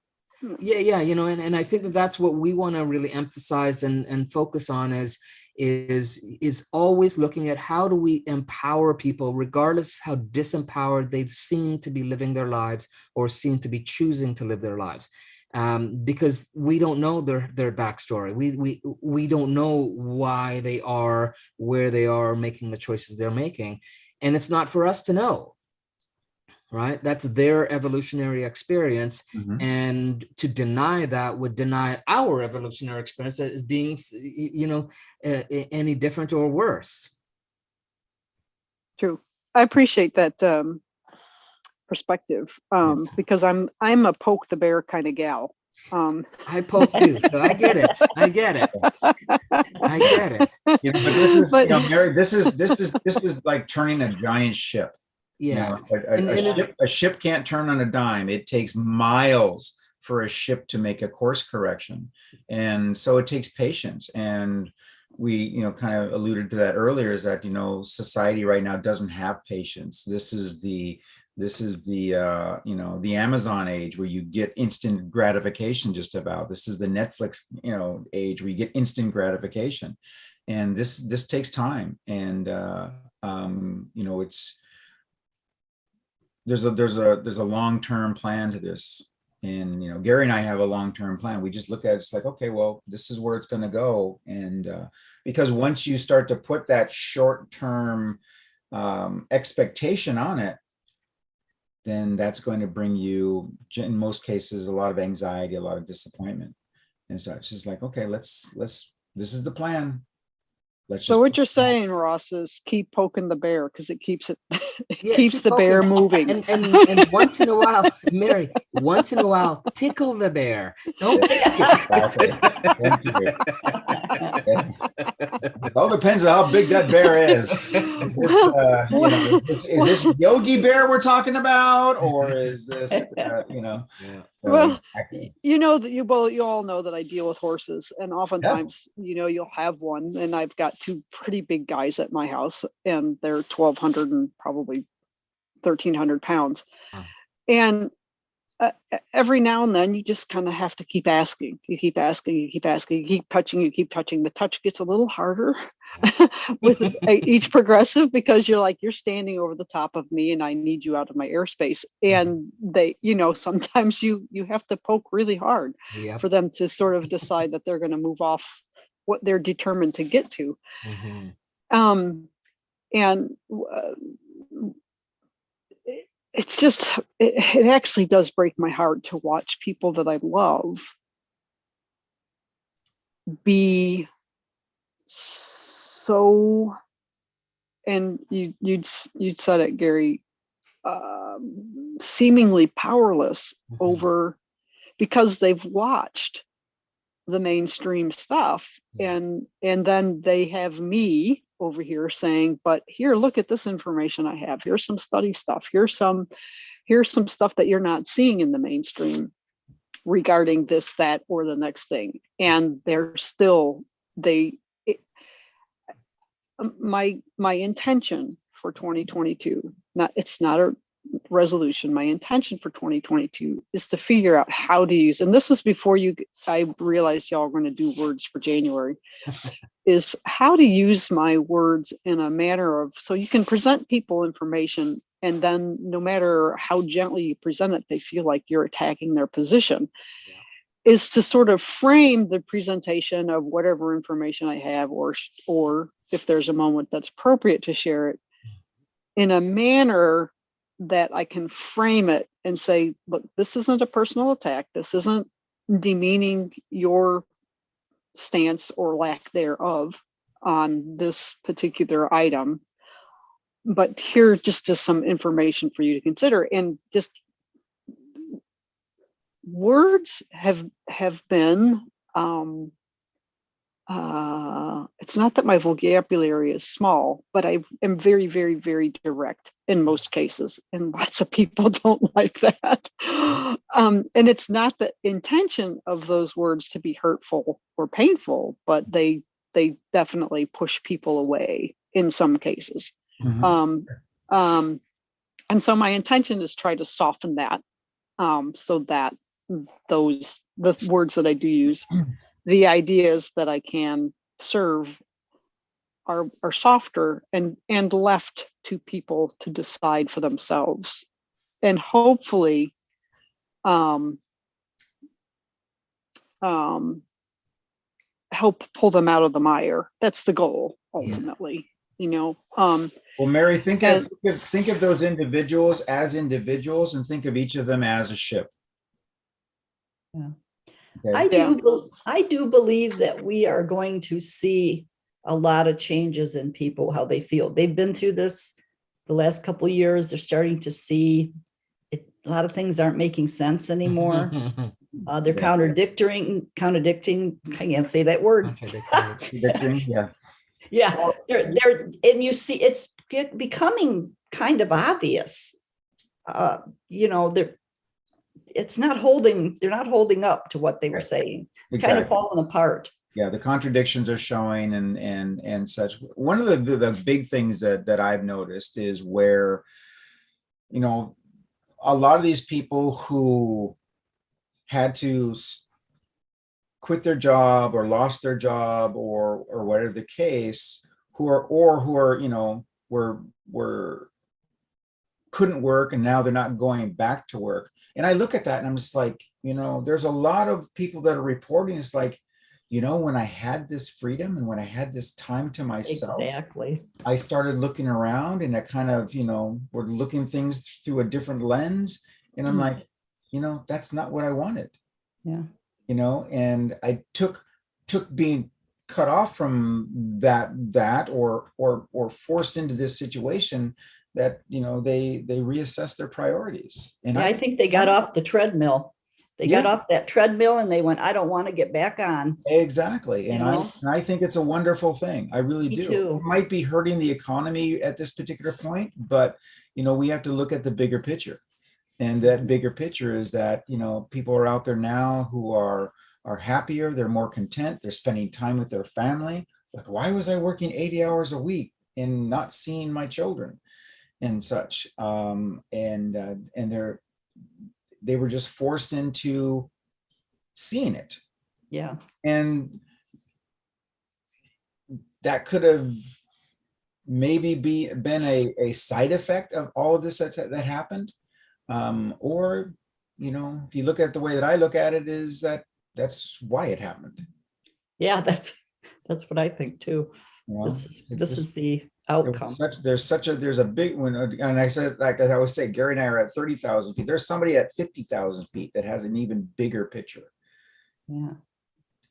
Yeah, and I think that's what we want to really emphasize and focus on is always looking at how do we empower people, regardless of how disempowered they've seemed to be living their lives or seem to be choosing to live their lives. Because we don't know their backstory. We don't know why they are where they are making the choices they're making. And it's not for us to know, right? That's their evolutionary experience. And to deny that would deny our evolutionary experience as being, any different or worse. True. I appreciate that perspective, because I'm a poke the bear kind of gal. I poke too, so I get it. But this is, Mary, this is like turning a giant ship. Yeah. A ship can't turn on a dime. It takes miles for a ship to make a course correction, and so it takes patience. And we kind of alluded to that earlier, is that society right now doesn't have patience. This is the the Amazon age, where you get instant gratification. Just about, this is the Netflix age, where you get instant gratification, and this takes time. And it's there's a long-term plan to this. And Gary and I have a long-term plan. We just look at it, it's like, okay, well, this is where it's going to go. And because once you start to put that short-term expectation on it, then that's going to bring you, in most cases, a lot of anxiety, a lot of disappointment and such. It's like, okay, let's this is the plan. So what you're saying, Ross, is keep poking the bear, because it keeps it Yeah, keeps the bear moving. And once in a while, Mary, tickle the bear. Don't It all depends on how big that bear is. Is this Yogi Bear we're talking about, or is this Well, you all know that I deal with horses, and oftentimes you'll have one, and I've got two pretty big guys at my house, and they're 1,200 and probably 1,300 pounds. And every now and then you just kind of have to keep asking. You keep touching. The touch gets a little harder with each progressive, because you're standing over the top of me and I need you out of my airspace. And they, sometimes you have to poke really hard for them to sort of decide that they're going to move off what they're determined to get to. It's just, it actually does break my heart to watch people that I love be so you'd said it, Gary, seemingly powerless over, because they've watched the mainstream stuff, and then they have me over here saying, but here, look at this information I have. Here's some study stuff. Here's some stuff that you're not seeing in the mainstream regarding this, that, or the next thing. And they're still, my intention for 2022, it's not a resolution. My intention for 2022 is to figure out how to use, and this was before I realized y'all were going to do words for January, is how to use my words in a manner of, so you can present people information, and then no matter how gently you present it, they feel like you're attacking their position. Is to sort of frame the presentation of whatever information I have, or if there's a moment that's appropriate to share it, in a manner that I can frame it and say, look, this isn't a personal attack. This isn't demeaning your stance or lack thereof on this particular item, but here just is some information for you to consider. And just words have been, it's not that my vocabulary is small, but I am very, very, very direct in most cases, and lots of people don't like that. And it's not the intention of those words to be hurtful or painful, but they definitely push people away in some cases. And so my intention is try to soften that, so that the words that I do use, the ideas that I can serve are softer and left to people to decide for themselves, and hopefully help pull them out of the mire. That's the goal ultimately. Well, Mary, think of those individuals as individuals, and think of each of them as a ship. Yeah. Okay. I do believe that we are going to see a lot of changes in people, how they feel. They've been through this the last couple of years. They're starting to see it, a lot of things aren't making sense anymore. They're contradicting. I can't say that word. Yeah. Yeah, they're and you see it's becoming kind of obvious. They're not holding up to what they were saying. It's kind of falling apart. Yeah, the contradictions are showing and such. One of the big things that I've noticed is where, a lot of these people who had to quit their job or lost their job or whatever the case, who couldn't work, and now they're not going back to work. And I look at that and I'm just like, there's a lot of people that are reporting. It's like, when I had this freedom and when I had this time to myself, exactly, I started looking around, and I kind of, we're looking things through a different lens. And I'm like, that's not what I wanted. Yeah. And I took being cut off from that or forced into this situation that, they reassess their priorities. And I think they got off the treadmill. They got off that treadmill and they went, I don't want to get back on. Exactly. And I think it's a wonderful thing. I really do. Too. It might be hurting the economy at this particular point, but, we have to look at the bigger picture. And that bigger picture is that, people are out there now who are happier. They're more content. They're spending time with their family. Like, why was I working 80 hours a week and not seeing my children and such? And they were just forced into seeing it. Yeah. And that could have maybe been a side effect of all of this that happened. Or, if you look at the way that I look at it, is that's why it happened. Yeah, that's what I think too. This is the outcome. There's a big one. And I said, like I always say, Gary and I are at 30,000 feet. There's somebody at 50,000 feet that has an even bigger picture. Yeah.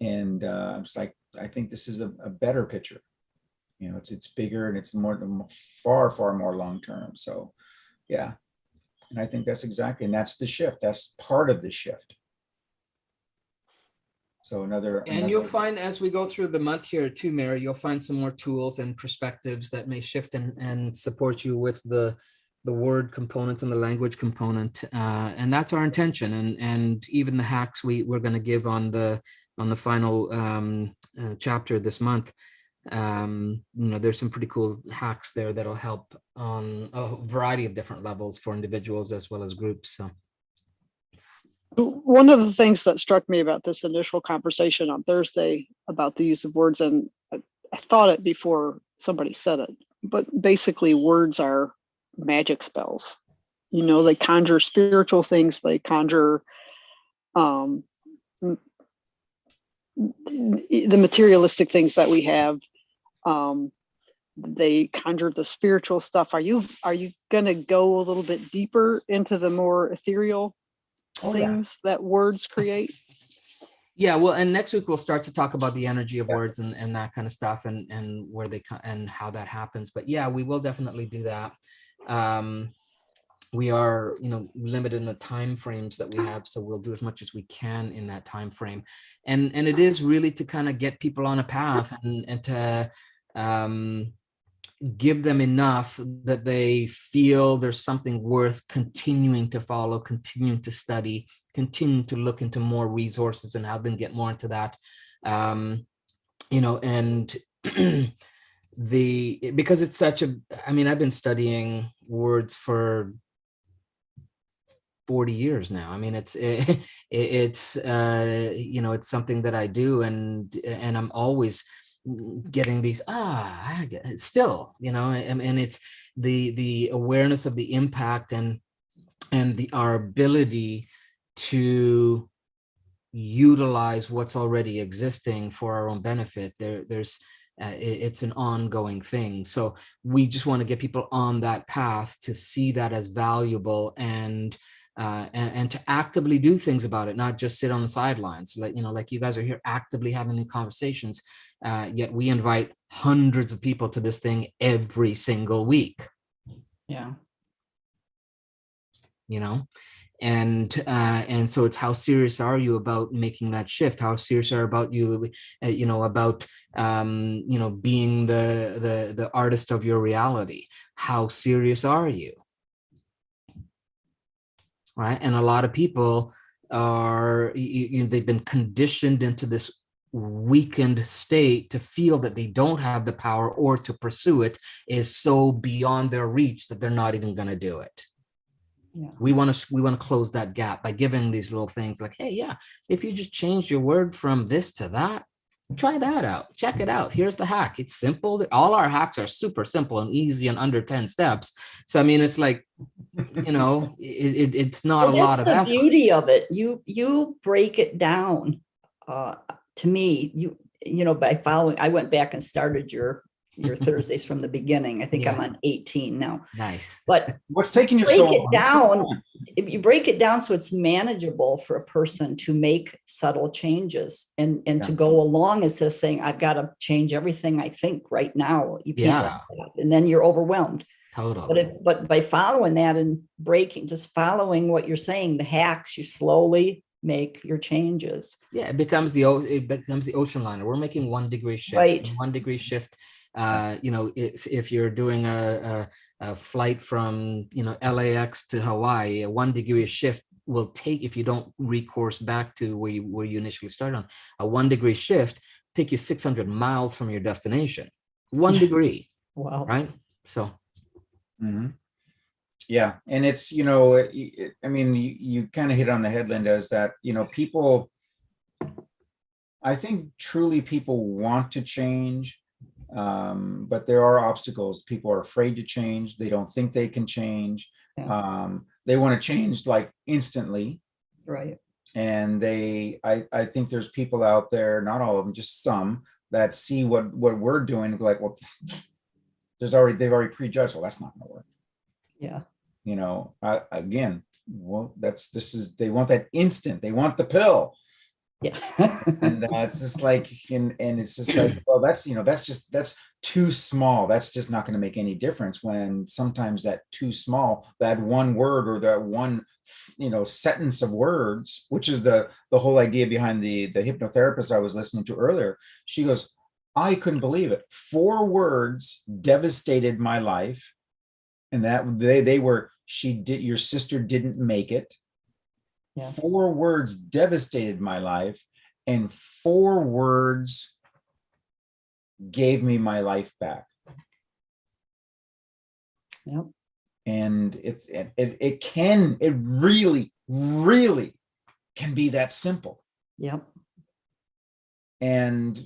And I'm just like, I think this is a better picture. it's bigger and it's far more long-term. So yeah. And I think that's exactly, and that's the shift. That's part of the shift. So And you'll find as we go through the month here too, Mary, you'll find some more tools and perspectives that may shift and support you with the word component and the language component. And that's our intention. And even the hacks we're going to give on the final chapter this month. There's some pretty cool hacks there that'll help on a variety of different levels for individuals as well as groups. So one of the things that struck me about this initial conversation on Thursday about the use of words, and I thought it before somebody said it, but basically words are magic spells. They conjure spiritual things, they conjure the materialistic things that we have. They conjure the spiritual stuff. Are you going to go a little bit deeper into the more ethereal things that words create? Yeah, well, and next week we'll start to talk about the energy of words and that kind of stuff and where they and how that happens. But yeah, we will definitely do that. We are, limited in the time frames that we have, so we'll do as much as we can in that time frame. And it is really to kind of get people on a path and to give them enough that they feel there's something worth continuing to follow, continuing to study, continuing to look into more resources and have them get more into that. And because it's such I've been studying words for 40 years now. I mean, it's something that I do, and I'm always getting these still, and it's the awareness of the impact and our ability to utilize what's already existing for our own benefit. It's an ongoing thing. So we just want to get people on that path to see that as valuable and to actively do things about it, not just sit on the sidelines. Like you guys are here actively having the conversations, yet we invite hundreds of people to this thing every single week. Yeah. And so it's how serious are you about making that shift? How serious are about you, about being the artist of your reality? How serious are you? Right. And a lot of people are, they've been conditioned into this weakened state to feel that they don't have the power, or to pursue it is so beyond their reach that they're not even going to do it. Yeah. We want to close that gap by giving these little things like, hey, yeah, if you just change your word from this to that, try that out. Check it out. Here's the hack. It's simple. All our hacks are super simple and easy and under 10 steps. So, I mean, it's like, it's not a lot of effort. That's the beauty of it. You break it down. To me, by following, I went back and started your Thursdays from the beginning. I think I'm on 18 now. Nice. But what's taking you so long? Down, if you break it down so it's manageable for a person to make subtle changes and to go along instead of saying, I've got to change everything I think right now. You can't, and then you're overwhelmed. Totally. But by following that and just following what you're saying, the hacks, you slowly make your changes. Yeah, it becomes the ocean liner. We're making 1 degree shifts. Right. 1 degree shift. If you're doing a flight from LAX to Hawaii, a 1 degree shift will take, if you don't recourse back to where you initially started on, a 1 degree shift take you 600 miles from your destination. 1 degree. Wow. Right. So. Mm-hmm. Yeah, and it's you kind of hit on the head, Linda, is that people, I think truly people want to change. But there are obstacles. People are afraid to change. They don't think they can change. Yeah. They want to change like instantly. Right. And I think there's people out there, not all of them, just some, that see what we're doing, like, well, they've already prejudged. Well, that's not going to work. Yeah. Again, well, they want that instant. They want the pill. Yeah. And it's just like, and it's just like, well, that's, that's too small. That's just not going to make any difference, when sometimes that too small, that one word or that one, sentence of words, which is the whole idea behind the hypnotherapist I was listening to earlier. She goes, I couldn't believe it. 4 words devastated my life. And that they were, your sister didn't make it. Yeah. 4 words devastated my life, and 4 words gave me my life back. Yep. And it really, really can be that simple. Yep. And,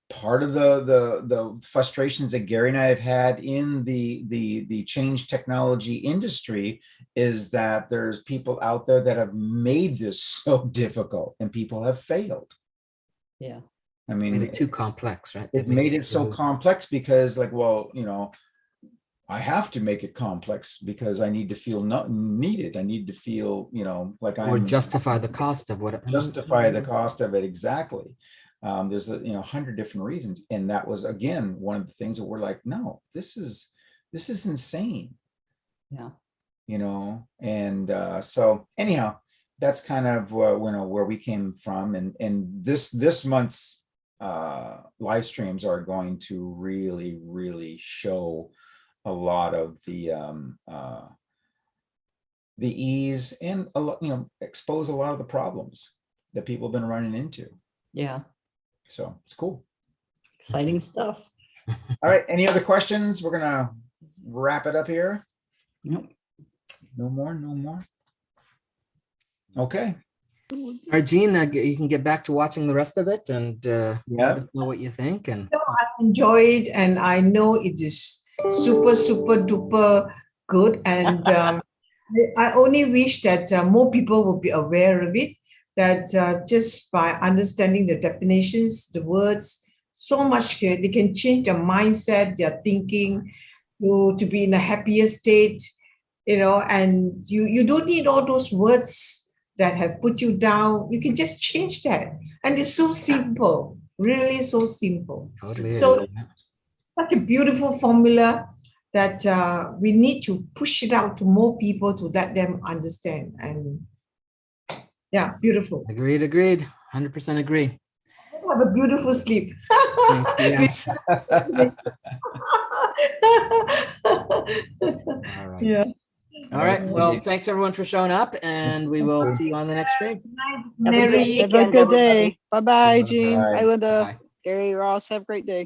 part of the frustrations that Gary and I have had in the change technology industry is that there's people out there that have made this so difficult, and people have failed. Yeah. I Made mean, it too complex, right? it made it so complex because, like, well, I have to make it complex because I need to feel not needed. I need to feel, like Or I'm justify the cost of what. justify the cost of it. Exactly. There's 100 different reasons. And that was, again, one of the things that we're like, no, this is insane. Yeah. And so anyhow, that's kind of where we came from. And this month's live streams are going to really, really show a lot of the ease, and a lot, expose a lot of the problems that people have been running into. Yeah. So it's cool. Exciting stuff. All right. Any other questions? We're gonna wrap it up here. Yep. No more. Okay. Arjun, you can get back to watching the rest of it and Yeah. let us know what you think. And I enjoy it, and I know it is super, super duper good. And I only wish that more people will be aware of it, that just by understanding the definitions, the words, so much they can change their mindset, their thinking, to be in a happier state, and you don't need all those words that have put you down. You can just change that. And it's so simple, really so simple. totally. So is. such a beautiful formula that we need to push it out to more people to let them understand. And yeah, beautiful. Agreed. 100% agree. Have a beautiful sleep. Yes. All right. Yeah. All right. Well, thanks everyone for showing up, and we will see you on the next stream. Have a good Mary. Have a weekend, good everybody. day. Bye-bye, Jean. Bye. Bye, Linda. Bye. Gary, Ross, have a great day.